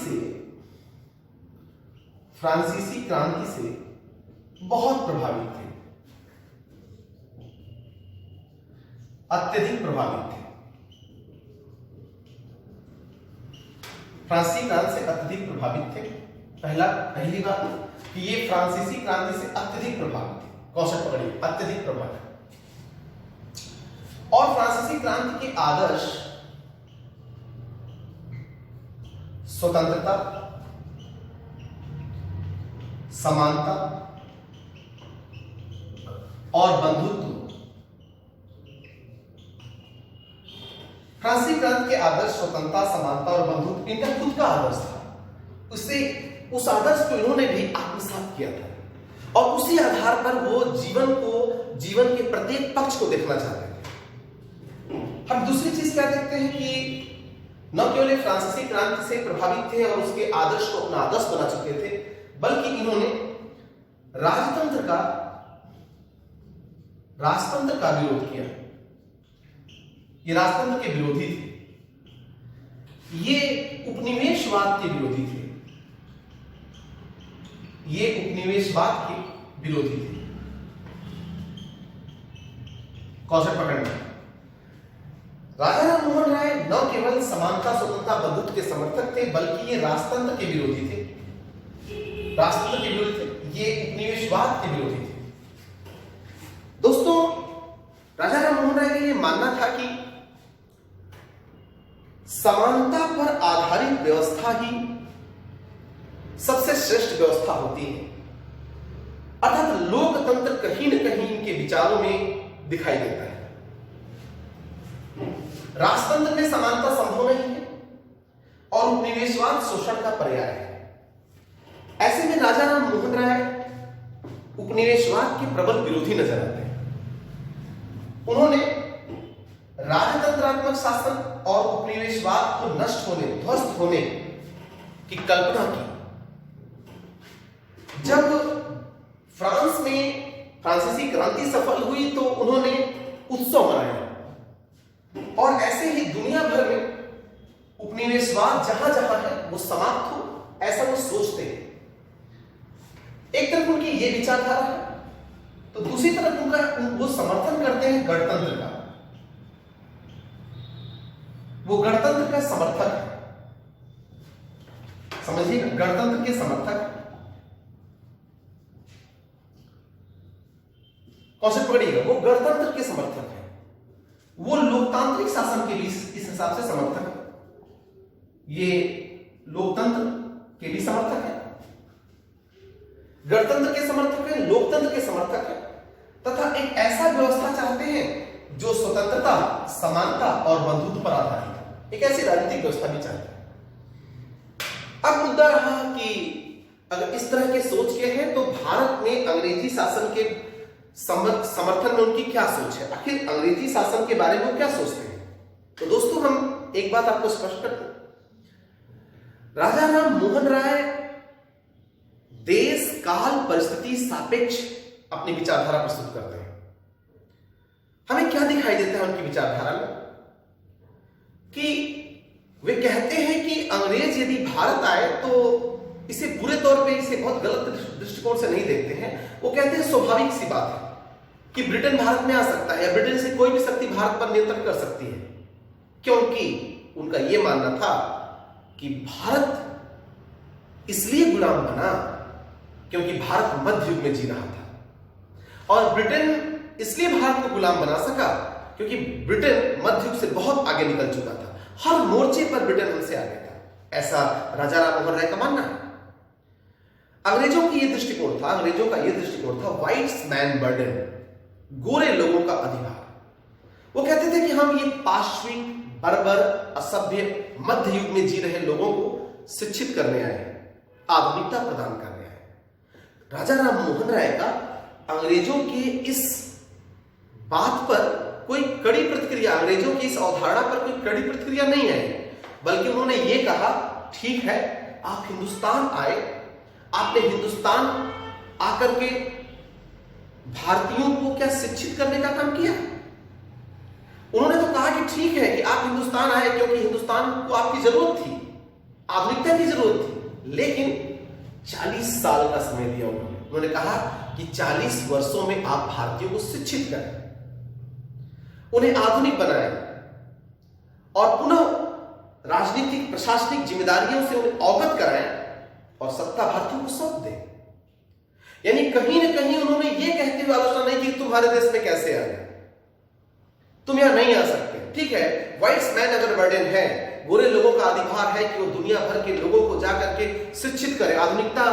Speaker 1: से बहुत प्रभावित थे, अत्यधिक प्रभावित थे। फ्रांसीसी क्रांति से अत्यधिक प्रभावित थे। पहली बात कि ये फ्रांसीसी क्रांति से अत्यधिक प्रभावित थे। कौशल पकड़िए, अत्यधिक प्रभावित। और फ्रांसीसी क्रांति के आदर्श स्वतंत्रता, समानता और बंधुत्व। फ्रांसीसी क्रांति के आदर्श स्वतंत्रता, समानता और बंधुत्व इनका खुद का आदर्श था। उस आदर्श को इन्होंने भी आत्मसात किया था, और उसी आधार पर वो जीवन के प्रत्येक पक्ष को देखना चाहते थे। हम दूसरी चीज क्या देखते हैं कि न केवल फ्रांसीसी क्रांति से प्रभावित थे और उसके आदर्श को अपना आदर्श बना चुके थे, बल्कि इन्होंने राजतंत्र का विरोध किया। ये राजतंत्र के विरोधी थे, ये उपनिवेशवाद के विरोधी थे, कौशल पकड़ना। राजा राम मोहन राय न केवल समानता, स्वतंत्रता, बंधुत्व के समर्थक थे, बल्कि ये राजतंत्र के विरोधी थे, ये उपनिवेशवाद के विरोधी थे। दोस्तों राजा राम मोहन राय का ये मानना था कि समानता पर आधारित व्यवस्था ही सबसे श्रेष्ठ व्यवस्था होती है। अर्थात लोकतंत्र कहीं न कहीं इनके विचारों में दिखाई देता है। राजतंत्र में समानता संभव नहीं है और उपनिवेशवाद शोषण का पर्याय है। ऐसे में राजा राम मोहन राय उपनिवेशवाद के प्रबल विरोधी नजर आते हैं। उन्होंने राजतंत्रात्मक शासन और उपनिवेशवाद को ध्वस्त होने की कल्पना की। जब फ्रांस में फ्रांसीसी क्रांति सफल हुई तो उन्होंने उत्सव मनाया। और ऐसे ही दुनिया भर में उपनिवेशवाद जहां जहां है वो समाप्त हो, ऐसा वो सोचते हैं। एक तरफ उनकी ये विचारधारा है, तो दूसरी तरफ वो समर्थन करते हैं गणतंत्र का। वो गणतंत्र का समर्थक है, समझिए, गणतंत्र के समर्थक। कॉन्सेप्ट पकड़िएगा, वो गणतंत्र के समर्थक है, वो लोकतांत्रिक शासन के भी इस हिसाब से समर्थक है, ये लोकतंत्र के भी समर्थक है, गणतंत्र के समर्थक है, लोकतंत्र के समर्थक है, तथा एक ऐसा व्यवस्था चाहते हैं जो स्वतंत्रता, समानता और बंधुत्व पर आधारित है। एक ऐसी राजनीतिक व्यवस्था भी चाहते हैं। अब मुद्दा रहा कि अगर इस तरह के सोच के हैं तो भारत में अंग्रेजी शासन के समर्थन में उनकी क्या सोच है, आखिर अंग्रेजी शासन के बारे में वो क्या सोचते हैं। तो दोस्तों, हम एक बात आपको स्पष्ट करते हैं, राजा राम मोहन राय देश काल परिस्थिति सापेक्ष अपनी विचारधारा प्रस्तुत करते हैं। हमें क्या दिखाई देता है उनकी विचारधारा में कि वे कहते हैं कि अंग्रेज यदि भारत आए तो इसे बुरे तौर पे, इसे बहुत गलत दृष्टिकोण से नहीं देखते हैं। वो कहते हैं स्वाभाविक सी बात है कि ब्रिटेन भारत में आ सकता है या ब्रिटेन से कोई भी शक्ति भारत पर नियंत्रण कर सकती है, क्योंकि उनका यह मानना था कि भारत इसलिए गुलाम बना क्योंकि भारत मध्य युग में जी रहा था, और ब्रिटेन इसलिए भारत को गुलाम बना सका क्योंकि ब्रिटेन मध्य युग से बहुत आगे निकल चुका था, हर मोर्चे पर ब्रिटेन हमसे आगे था। ऐसा राजा राम मोहन राय का मानना है। अंग्रेजों की यह दृष्टिकोण था, अंग्रेजों का यह दृष्टिकोण था व्हाइट्स मैन बर्डन, गोरे लोगों का अधिकार। वो कहते थे कि हम ये पाश्विक, बर्बर, असभ्य मध्य युग में जी रहे लोगों को शिक्षित करने आए हैं, आधुनिकता प्रदान करने आए हैं। राजा राम मोहन राय का अंग्रेजों के इस बात पर कोई कड़ी प्रतिक्रिया, अंग्रेजों की इस अवधारणा पर कोई कड़ी प्रतिक्रिया नहीं आई, बल्कि उन्होंने ये कहा, ठीक है, आप हिंदुस्तान आए, आपने हिंदुस्तान आकर के भारतीयों को क्या शिक्षित करने का काम किया? उन्होंने तो कहा कि ठीक है कि आप हिंदुस्तान आए क्योंकि हिंदुस्तान को आपकी जरूरत थी, आधुनिकता की जरूरत थी, लेकिन 40 साल का समय दिया उन्होंने कहा कि 40 वर्षों में आप भारतीयों को शिक्षित करें, उन्हें आधुनिक बनाएं और पुनः राजनीतिक प्रशासनिक जिम्मेदारियों से उन्हें अवगत कराएं और सत्ता भारतीयों को सौंप दें। यानी कहीं ना कहीं उन्होंने यह कहते हुए आलोचना नहीं की तुम्हारे देश में कैसे आ गए, तुम यहां नहीं आ सकते। ठीक है, व्हाइट्स मैन अगर बर्डन है, गोरे लोगों का अधिकार है कि वो दुनिया भर के लोगों को जाकर के शिक्षित करें, आधुनिकता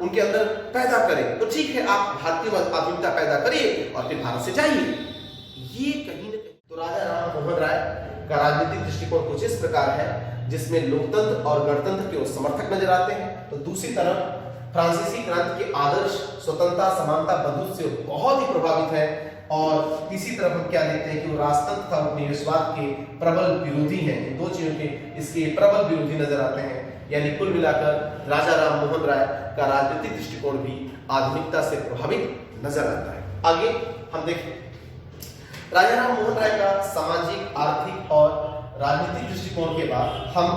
Speaker 1: उनके अंदर पैदा करें, तो ठीक है, आप भारतीय आधुनिकता पैदा करिए और फिर भारत से जाइए। ये कहीं ना कहीं तो राजा राम मोहन राय का राजनीतिक दृष्टिकोण कुछ इस प्रकार है, जिसमें लोकतंत्र और गणतंत्र के वो समर्थक नजर आते हैं, तो दूसरी तरफ फ्रांसीसी क्रांति के आदर्श स्वतंत्रता, समानता, बंधुत्व से बहुत ही प्रभावित है, और तीसरी तरफ हम क्या देखते हैं कि वो राजतंत्र तथा उपनिवेशवाद के प्रबल विरोधी हैं। इन दो चीजों के इसके प्रबल विरोधी नजर आते हैं। यानी कुल मिलाकर राजा राम मोहन राय का राजनीतिक दृष्टिकोण भी आधुनिकता से प्रभावित नजर आता है। आगे हम देखें राजा राम मोहन राय का सामाजिक, आर्थिक और राजनीतिक दृष्टिकोण के बाद हम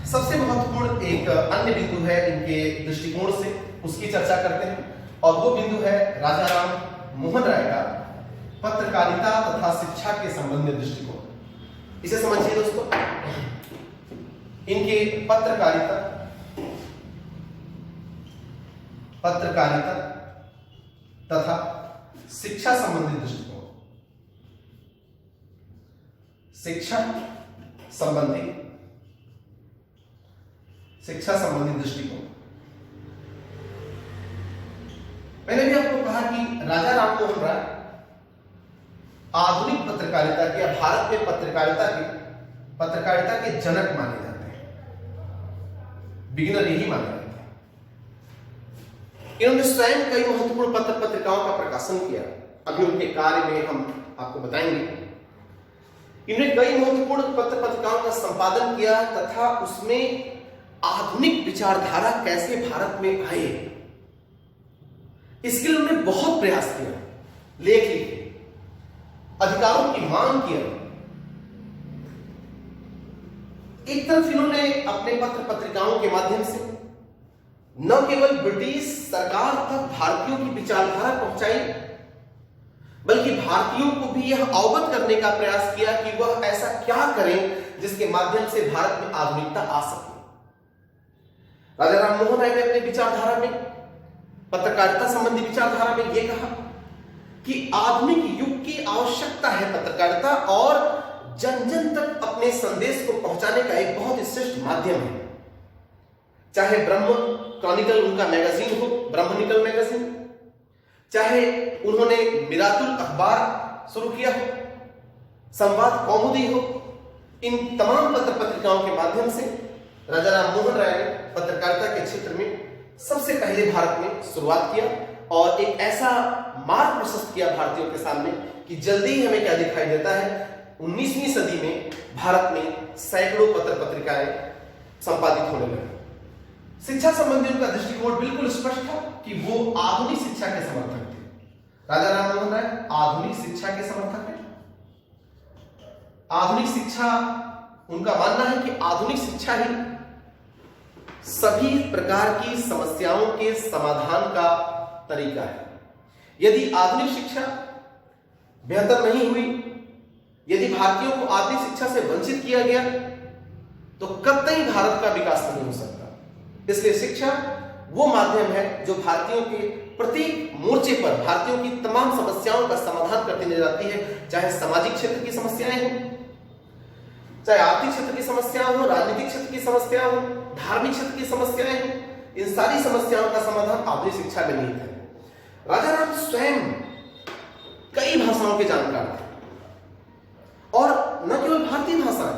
Speaker 1: सबसे महत्वपूर्ण एक अन्य बिंदु है इनके दृष्टिकोण से, उसकी चर्चा करते हैं, और वो बिंदु है राजा राम मोहन राय का पत्रकारिता तथा शिक्षा के संबंधित दृष्टिकोण। इसे समझिए दोस्तों, इनके पत्रकारिता तथा शिक्षा संबंधित दृष्टिकोण, शिक्षा संबंधित दृष्टिकोण। मैंने भी आपको कहा कि राजा राम मोहन राय आधुनिक पत्रकारिता के या भारत में पत्रकारिता के जनक माने जाते हैं, बिगिनर यही माने जाते हैं। इन्होंने स्वयं कई महत्वपूर्ण पत्र पत्रिकाओं का प्रकाशन किया, अभी उनके कार्य में हम आपको बताएंगे। इन्होंने कई महत्वपूर्ण पत्र पत्रिकाओं का संपादन किया तथा उसमें आधुनिक विचारधारा कैसे भारत में आए, इसके लिए उन्होंने बहुत प्रयास किया, लेख लिखे, अधिकारों की मांग किया। एक तरफ इन्होंने अपने पत्र पत्रिकाओं के माध्यम से न केवल ब्रिटिश सरकार तक भारतीयों की विचारधारा पहुंचाई, बल्कि भारतीयों को भी यह अवगत करने का प्रयास किया कि वह ऐसा क्या करें जिसके माध्यम से भारत में आधुनिकता आ सके। राजा राम मोहन राय ने अपने विचारधारा में, पत्रकारिता संबंधी विचारधारा में यह कहा कि आधुनिक युग की आवश्यकता है पत्रकारिता, और जन जन तक अपने संदेश को पहुंचाने का एक बहुत ही श्रेष्ठ माध्यम है। चाहे ब्रह्म क्रॉनिकल उनका मैगजीन हो, ब्रह्मनिकल मैगजीन, चाहे उन्होंने मिरातुल अखबार शुरू किया हो, संवाद कौमुदी हो, इन तमाम पत्र पत्रिकाओं के माध्यम से राजा राम मोहन राय ने पत्रकारिता के क्षेत्र में सबसे पहले भारत में शुरुआत किया और एक ऐसा मार्ग प्रशस्त किया भारतीयों के सामने कि जल्दी ही हमें क्या दिखाई देता है, 19वीं सदी में भारत में सैकड़ों पत्र पत्रिकाएं संपादित होने लगी। शिक्षा संबंधी उनका दृष्टिकोण बिल्कुल स्पष्ट था कि वो आधुनिक शिक्षा के समर्थक थे। राजा राम मोहन राय आधुनिक शिक्षा के समर्थक थे। आधुनिक शिक्षा, उनका मानना है कि आधुनिक शिक्षा ही सभी प्रकार की समस्याओं के समाधान का तरीका है। यदि आधुनिक शिक्षा बेहतर नहीं हुई, यदि भारतीयों को आधुनिक शिक्षा से वंचित किया गया, तो कतई भारत का विकास नहीं हो सकता। इसलिए शिक्षा वो माध्यम है जो भारतीयों के प्रत्येक मोर्चे पर भारतीयों की तमाम समस्याओं का समाधान करती नजर आती है, चाहे सामाजिक क्षेत्र की समस्याएं हो, चाहे आर्थिक क्षेत्र की समस्याएं हो, राजनीतिक क्षेत्र की समस्याएं हो, धार्मिक क्षेत्र की समस्याएं हो, इन सारी समस्याओं का समाधान आधुनिक शिक्षा में निहित है। राजा राम स्वयं कई भाषाओं के जानकार थे, और न केवल भारतीय भाषाएं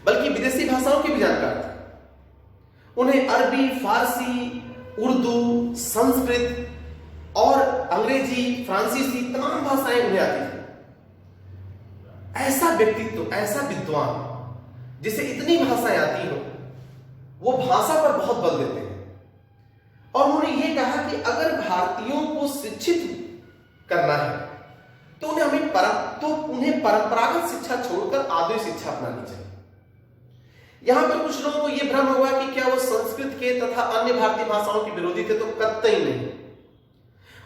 Speaker 1: बल्कि विदेशी भाषाओं के भी जानकार थे। उन्हें अरबी, फारसी, उर्दू, संस्कृत और अंग्रेजी, फ्रांसीसी तमाम भाषाएं उन्हें आती थी। ऐसा व्यक्तित्व, ऐसा विद्वान जिसे इतनी भाषाएं आती हो, वो भाषा पर बहुत बल देते हैं। और उन्होंने ये कहा कि अगर भारतीयों को शिक्षित करना है तो उन्हें परंपरागत शिक्षा छोड़कर आधुनिक शिक्षा अपनानी चाहिए। यहां पर कुछ लोगों को यह भ्रम हुआ कि क्या वो संस्कृत के तथा अन्य भारतीय भाषाओं के विरोधी थे, तो कतई नहीं।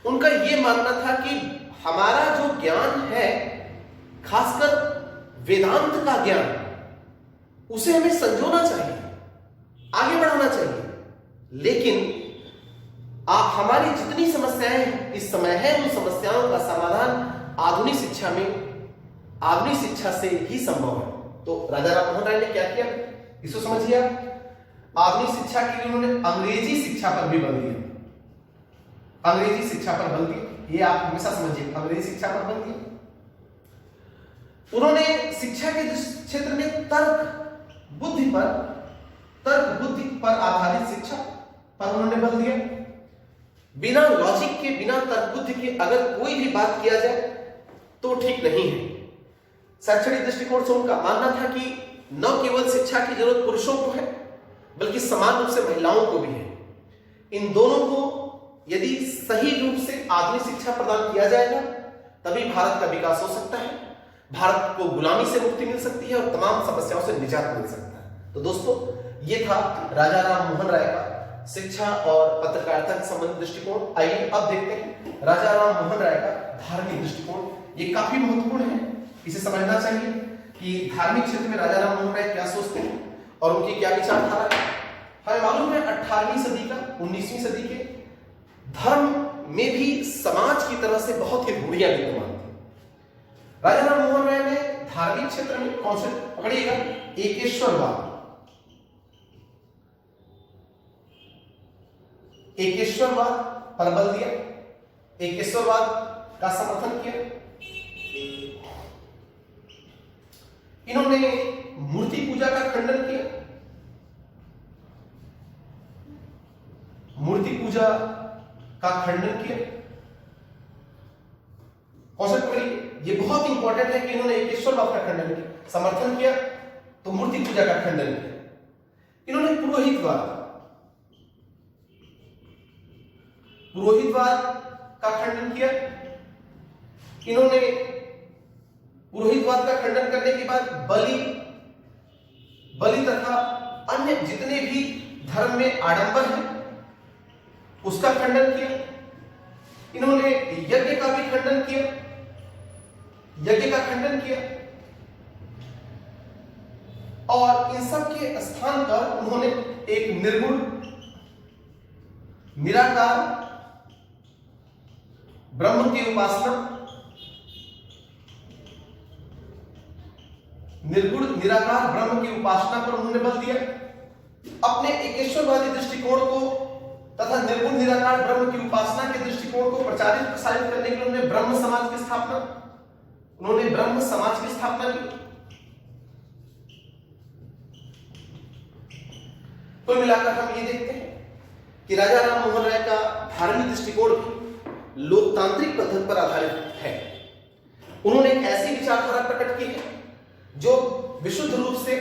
Speaker 1: उनका यह मानना था कि हमारा जो ज्ञान है, खासकर वेदांत का ज्ञान, उसे हमें संजोना चाहिए, आगे बढ़ाना चाहिए। लेकिन हमारी जितनी समस्याएं इस समय है, उन समस्याओं का समाधान आधुनिक शिक्षा में, आधुनिक शिक्षा से ही संभव है। तो राजा राम मोहन राय ने क्या किया, इसको समझिए। आधुनिक शिक्षा के लिए उन्होंने अंग्रेजी शिक्षा पर भी बल दिया। अंग्रेजी शिक्षा पर बल दिया, ये आप हमेशा समझिए, अंग्रेजी शिक्षा पर बल दिया। उन्होंने शिक्षा के क्षेत्र में तर्क बुद्धि पर आधारित शिक्षा पर उन्होंने बल दिया। बिना लॉजिक के, बिना तर्क बुद्धि के अगर कोई भी बात किया जाए तो ठीक नहीं है। शैक्षणिक दृष्टिकोण से उनका मानना था कि न केवल शिक्षा की जरूरत पुरुषों को है, बल्कि समान रूप से महिलाओं को भी है। इन दोनों को यदि सही रूप से आधुनिक शिक्षा प्रदान किया जाएगा, तभी भारत का विकास हो सकता है, भारत को गुलामी से मुक्ति मिल सकती है और तमाम समस्याओं से निजात मिल सकता है। तो दोस्तों, ये था राजा राम मोहन राय का शिक्षा और पत्रकारिता के संबंधित दृष्टिकोण। आइए अब देखते हैं राजा राम मोहन राय का धार्मिक दृष्टिकोण। ये काफी महत्वपूर्ण है, इसे समझना चाहिए कि धार्मिक क्षेत्र में राजा राम मोहन राय क्या सोचते हैं और उनकी क्या विचारधारा है। हमें मालूम है 18वीं सदी का 19वीं सदी के धर्म में भी समाज की तरह से बहुत ही रूढ़ियां विद्यमान थी। राजा राम मोहन राय ने धार्मिक क्षेत्र में कॉन्सेप्ट पकड़िएगा, एकेश्वरवाद। एकेश्वरवाद पर बल दिया, एकेश्वरवाद का समर्थन किया। इन्होंने मूर्ति पूजा का खंडन किया। मूर्ति पूजा का खंडन किया। कॉन्सेप्ट पकड़िए, ये बहुत इंपॉर्टेंट है कि इन्होंने एकेश्वरवाद का खंडन किया, समर्थन किया, तो मूर्ति पूजा का खंडन किया। इन्होंने पुरोहितवाद का खंडन किया। इन्होंने पुरोहितवाद का खंडन करने के बाद बलि तथा अन्य जितने भी धर्म में आडंबर है उसका खंडन किया। इन्होंने यज्ञ का भी खंडन किया, यज्ञ का खंडन किया और इन सब के स्थान पर उन्होंने एक निर्गुण निराकार ब्रह्म की उपासना, निर्गुण निराकार ब्रह्म की उपासना पर उन्होंने बल दिया। अपने एकेश्वरवादी दृष्टिकोण को तथा निर्गुण निराकार ब्रह्म की उपासना के दृष्टिकोण को प्रचारित प्रसारित करने के लिए उन्होंने ब्रह्म समाज की स्थापना की। कुल मिलाकर हम ये देखते हैं कि राजा राम मोहन राय का धार्मिक दृष्टिकोण भी लोकतांत्रिक पद्धति पर आधारित है। उन्होंने एक ऐसी विचारधारा प्रकट की है जो विशुद्ध रूप से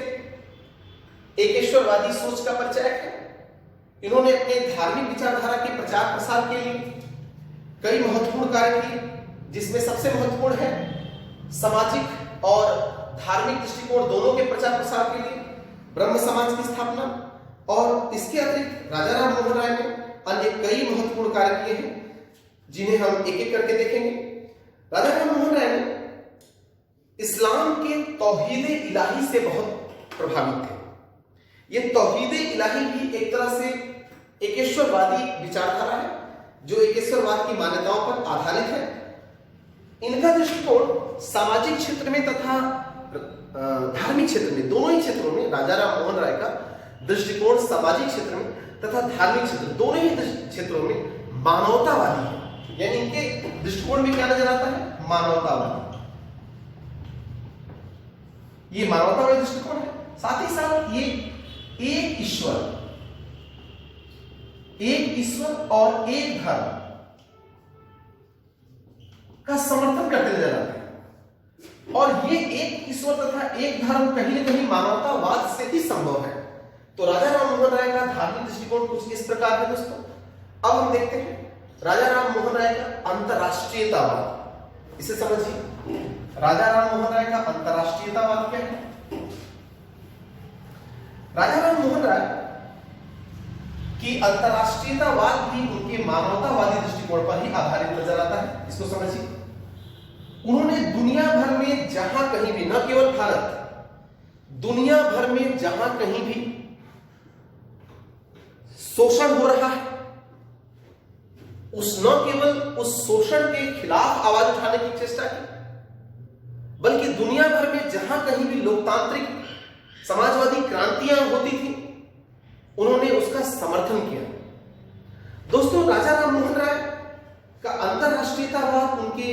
Speaker 1: एकेश्वरवादी सोच का परिचायक है। इन्होंने अपने धार्मिक विचारधारा के प्रचार प्रसार के लिए कई महत्वपूर्ण कार्य किए, जिसमें सबसे महत्वपूर्ण है सामाजिक और धार्मिक दृष्टिकोण दोनों के प्रचार प्रसार के लिए ब्रह्म समाज की स्थापना। और इसके अतिरिक्त राजा राम मोहन राय ने अन्य कई महत्वपूर्ण कार्य किए हैं जिन्हें हम एक एक करके देखेंगे। राजा राम मोहन राय ने इस्लाम के तौहीद इलाही से बहुत प्रभावित थे। यह तौहीद इलाही भी एक तरह से एकेश्वरवादी विचारधारा है जो एकेश्वरवाद की मान्यताओं पर आधारित है। इनका दृष्टिकोण सामाजिक क्षेत्र में तथा धार्मिक क्षेत्र में, दोनों ही क्षेत्रों में राजा राम मोहन राय का दृष्टिकोण सामाजिक क्षेत्र में तथा धार्मिक क्षेत्र, दोनों ही क्षेत्रों में मानवतावादी है। यानी इनके दृष्टिकोण में क्या नजर आता है? मानवतावादी। ये मानवतावादी दृष्टिकोण है। साथ ही साथ ये एक ईश्वर और एक धर्म का समर्थन करते नजर आते हैं। और ये एक ईश्वर तथा एक धर्म कहीं न कहीं मानवतावाद से ही संभव है। तो राजा राम मोहन राय का धार्मिक दृष्टिकोण कुछ इस प्रकार है दोस्तों। अब हम देखते हैं राजा राम मोहन राय का अंतरराष्ट्रीयतावाद। इसे समझिए, राजा राम मोहन राय का अंतरराष्ट्रीयतावाद क्या है? राजा राम मोहन राय की अंतरराष्ट्रीयतावाद भी उनके मानवतावादी दृष्टिकोण पर ही आधारित नजर आता है। इसको समझिए। उन्होंने दुनिया भर में जहां कहीं भी, न केवल भारत, दुनिया भर में जहां कहीं भी शोषण हो रहा है, न केवल उस शोषण के खिलाफ आवाज उठाने की चेष्टा की, बल्कि दुनिया भर में जहां कहीं भी लोकतांत्रिक समाजवादी क्रांतियां होती थी, उन्होंने उसका समर्थन किया। दोस्तों, राजा राम मोहन राय का अंतरराष्ट्रीयतावाद उनके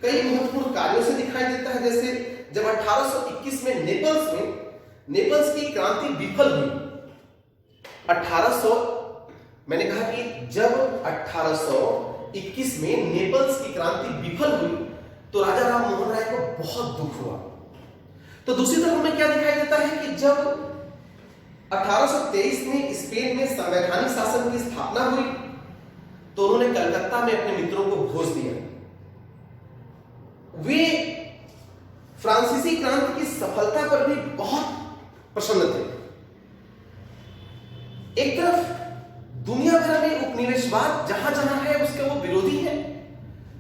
Speaker 1: कई महत्वपूर्ण कार्यों से दिखाई देता है। जैसे जब 1821 में नेपल्स की क्रांति विफल हुई। मैंने कहा कि जब 1821 में नेपल्स की क्रांति विफल हुई तो राजा राम मोहन राय को बहुत दुख हुआ। तो दूसरी तरफ हमें क्या दिखाई देता है कि जब 1823 में स्पेन में संवैधानिक शासन की स्थापना हुई तो उन्होंने कलकत्ता में अपने मित्रों को भेज दिया। वे फ्रांसीसी क्रांति की सफलता पर भी बहुत प्रसन्न थे। एक तरफ दुनिया भर में उपनिवेशवाद जहां जहां है उसके वो विरोधी है,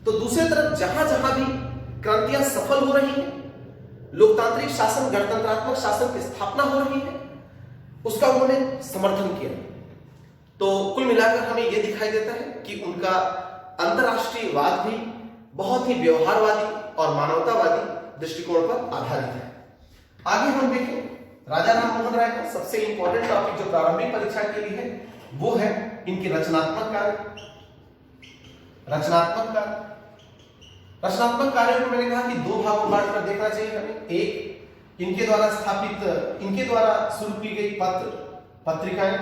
Speaker 1: तो दूसरी तरफ जहां जहां भी क्रांतियां सफल हो रही हैं, लोकतांत्रिक शासन, गणतंत्रात्मक शासन की स्थापना हो रही है, उसका उन्होंने समर्थन किया। तो कुल मिलाकर हमें यह दिखाई देता है कि उनका अंतरराष्ट्रीयवाद भी बहुत ही व्यवहारवादी और मानवतावादी दृष्टिकोण पर आधारित है। आगे हम देखें राजा राम मोहन राय का सबसे इंपॉर्टेंट टॉपिक जो प्रारंभिक परीक्षा के लिए है वो है इनके रचनात्मक कार्य। रचनात्मक कार्यों को मैंने कहा कि दो भागों में बांटकर देखना चाहिए हमें। एक, इनके द्वारा शुरू की गई पत्र पत्रिकाएं।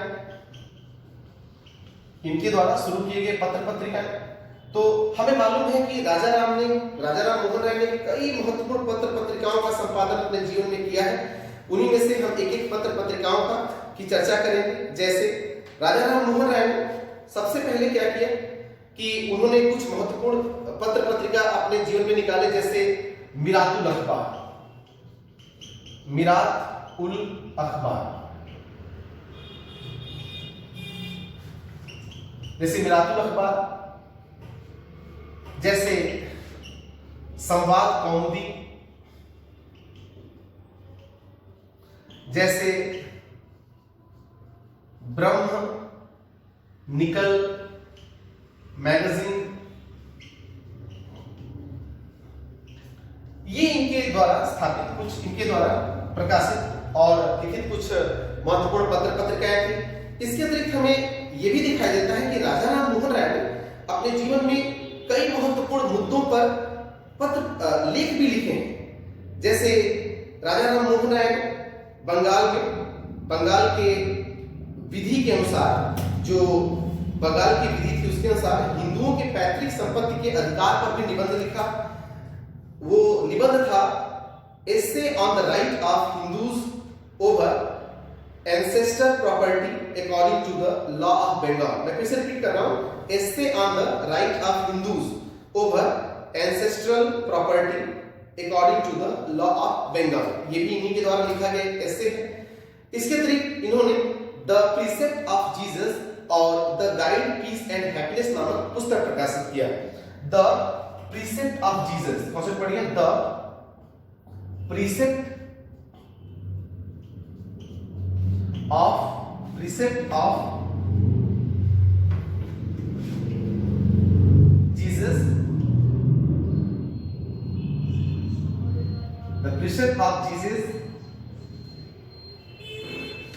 Speaker 1: तो हमें मालूम है कि राजा राम मोहन राय ने कई महत्वपूर्ण पत्र पत्रिकाओं का संपादन अपने जीवन में किया है। उन्हीं में से हम एक एक पत्र पत्रिकाओं की चर्चा करेंगे। जैसे राजा राम मोहन राय ने सबसे पहले क्या किया कि उन्होंने कुछ महत्वपूर्ण पत्र पत्रिका अपने जीवन में निकाले, जैसे मिरातुल अखबार। मिरात उल अखबार। जैसे मिरात उल अखबार, जैसे संवाद कौमुदी, जैसे ब्रह्म निकल मैगजीन, ये इनके द्वारा स्थापित, कुछ इनके द्वारा प्रकाशित और लिखित कुछ महत्वपूर्ण पत्रिकाएं थी। इसके अतिरिक्त हमें यह भी दिखाई देता है कि राजा राम मोहन राय ने अपने जीवन में कई महत्वपूर्ण मुद्दों पर लेख भी लिखे हैं। जैसे राजा राम मोहन राय ने बंगाल के विधि के अनुसार, जो बंगाल की विधि थी उसके अनुसार हिंदुओं के पैतृक संपत्ति के अधिकार पर भी निबंध लिखा। वो निबंध था essay on the right of Hindus over ancestor property according to the law of Bengal. मैं फिर से रिपीट कर रहा हूं, essay on the right of Hindus over ancestral property according to the law of Bengal. ये भी इन्हीं के द्वारा लिखा गया एसे है। इसके अतिरिक्त इन्होंने द प्रीसेप्ट ऑफ जीसस और the guide peace and happiness नामक पुस्तक प्रकाशित किया। द प्रीसेप्ट ऑफ जीसस, कौन सा पढ़िए? The precept of Jesus, the precept of Jesus,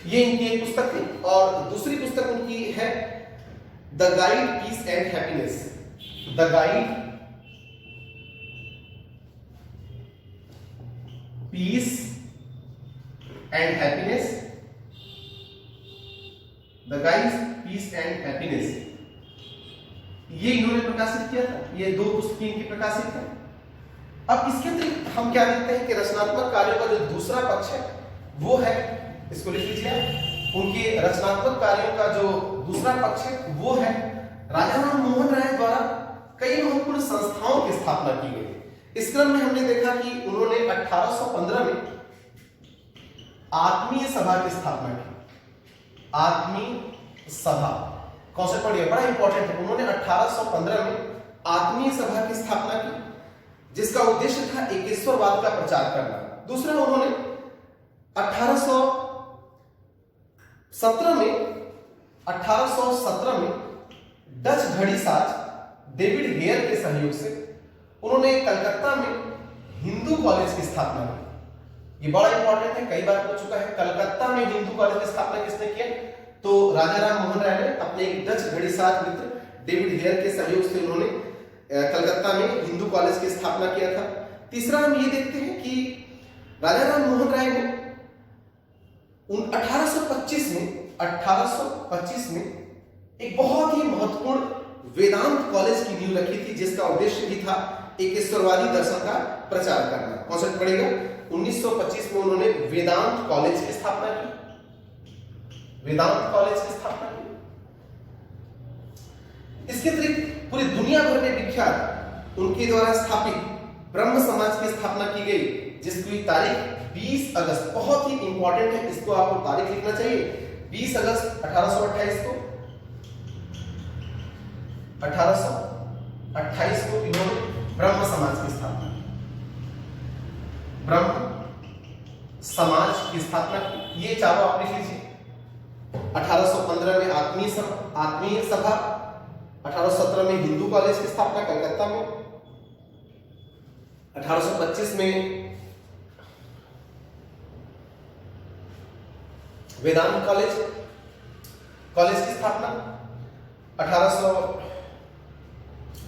Speaker 1: ये इनकी एक पुस्तक थी। और दूसरी पुस्तक उनकी है the guide peace and happiness. The guide peace and happiness, the guide peace and happiness, ये इन्होंने प्रकाशित किया था। ये दो पुस्तकें इनकी प्रकाशित है। अब इसके अतिरिक्त हम क्या देखते हैं कि रचनात्मक कार्यों का जो दूसरा पक्ष है वो है, इसको लिख लीजिए, उनके रचनात्मक कार्यों का जो दूसरा पक्ष है वो है राजा राम मोहन राय द्वारा कई महत्वपूर्ण संस्थाओं की स्थापना की गई। इस क्रम में हमने देखा कि उन्होंने 1815 में आत्मीय सभा की स्थापना की। आत्मीय सभा, कौन से पढ़िए, बड़ा इंपॉर्टेंट है। उन्होंने 1815 में आत्मीय सभा की स्थापना की, जिसका उद्देश्य था एकेश्वरवाद का प्रचार करना। दूसरा, उन्होंने 1817 में डच घड़ीसाज डेविड हेयर के सहयोग से उन्होंने कलकत्ता में हिंदू कॉलेज की स्थापना की। ये बड़ा इंपॉर्टेंट है, कई बार पूछ चुका है। कलकत्ता में हिंदू कॉलेज की स्थापना किसने किया? तो राजा राम मोहन राय ने अपने एक डच घड़ीसाज मित्र डेविड हेयर के सहयोग से उन्होंने कलकत्ता में हिंदू कॉलेज की स्थापना किया था। तीसरा, हम ये देखते हैं कि राजा राम मोहन राय ने 1825 में एक बहुत ही महत्वपूर्ण वेदांत कॉलेज की नींव रखी थी, जिसका उद्देश्य भी था एकेश्वरवादी दर्शन का प्रचार करना। कौन सा पढ़ेगा? 1925 में उन्होंने वेदांत कॉलेज की स्थापना की। वेदांत कॉलेज की स्थापना की। इसके अतिरिक्त पूरी दुनिया भर में विख्यात उनके द्वारा स्थापित ब्रह्म समाज की स्थापना की गई, जिसकी तारीख 20 अगस्त, बहुत ही इंपॉर्टेंट है, इसको आपको तारीख लिखना चाहिए। 20 अगस्त 1828 को 1828 को इन्होंने ब्रह्म समाज की स्थापना की। ब्रह्म समाज की स्थापना की। ये चारों आप लिख लीजिए। 1815 में आत्मीय सभा, 1817 में हिंदू कॉलेज की स्थापना कलकत्ता में, 1825 में वेदांत कॉलेज की स्थापना,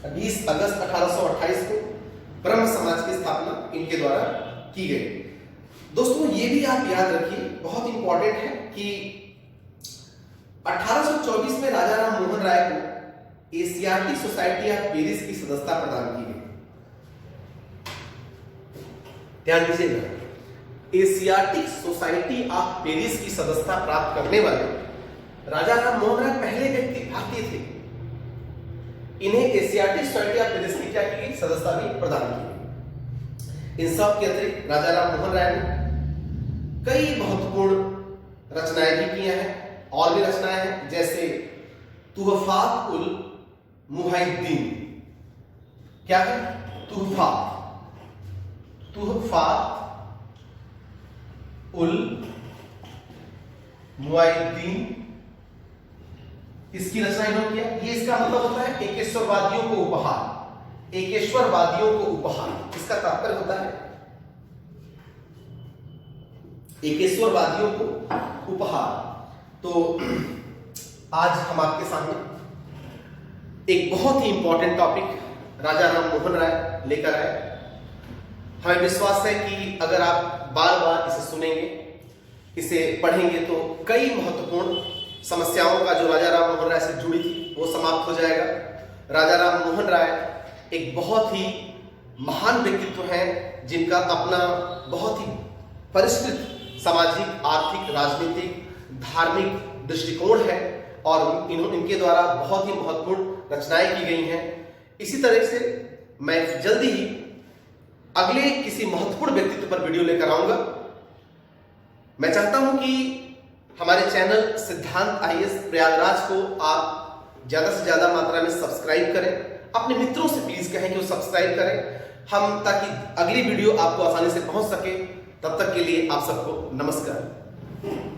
Speaker 1: 20 अगस्त 1828 को ब्रह्म समाज की स्थापना इनके द्वारा की गई। दोस्तों, ये भी आप याद रखिए, बहुत इंपॉर्टेंट है कि 1824 में राजा राम मोहन राय को एशियाटिक सोसाइटी ऑफ पेरिस की सदस्यता प्रदान की गई। ध्यान दीजिएगा, एशियाटिक सोसाइटी ऑफ पेरिस की सदस्यता प्राप्त करने वाले राजा राम मोहन राय पहले व्यक्ति भारतीय थे। इन्हें एशियाटिक सोसाइटी ऑफ पेरिस की क्या की गई? सदस्यता भी प्रदान की गई। इन सब के अतिरिक्त राजा राम मोहन राय ने कई महत्वपूर्ण रचनाएं भी की हैं, और भी रचनाएं हैं, जैसे तुहफात उल मुहिद्दीन। क्या है? तुहफात उल मुहिद्दीन, इसकी रचना इन्होंने किया। ये इसका मतलब होता है एकेश्वरवादियों को उपहार, एकेश्वरवादियों को उपहार। इसका तात्पर्य होता है एकेश्वरवादियों को उपहार। तो आज हम आपके सामने एक बहुत ही इंपॉर्टेंट टॉपिक राजा राम मोहन राय लेकर आए। हमें विश्वास है कि अगर आप बार बार इसे सुनेंगे, इसे पढ़ेंगे, तो कई महत्वपूर्ण समस्याओं का जो राजा राम मोहन राय से जुड़ी थी वो समाप्त हो जाएगा। राजा राम मोहन राय एक बहुत ही महान व्यक्तित्व हैं, जिनका अपना बहुत ही परिष्कृत सामाजिक, आर्थिक, राजनीतिक, धार्मिक दृष्टिकोण है, और इनके द्वारा बहुत ही महत्वपूर्ण रचनाएं की गई हैं। इसी तरह से मैं जल्दी ही अगले किसी महत्वपूर्ण व्यक्तित्व पर वीडियो लेकर आऊंगा। मैं चाहता हूं कि हमारे चैनल सिद्धांत आईएएस प्रयागराज को आप ज्यादा से ज्यादा मात्रा में सब्सक्राइब करें। अपने मित्रों से प्लीज कहें कि वो सब्सक्राइब करें, हम ताकि अगली वीडियो आपको आसानी से पहुंच सके। तब तक के लिए आप सबको नमस्कार।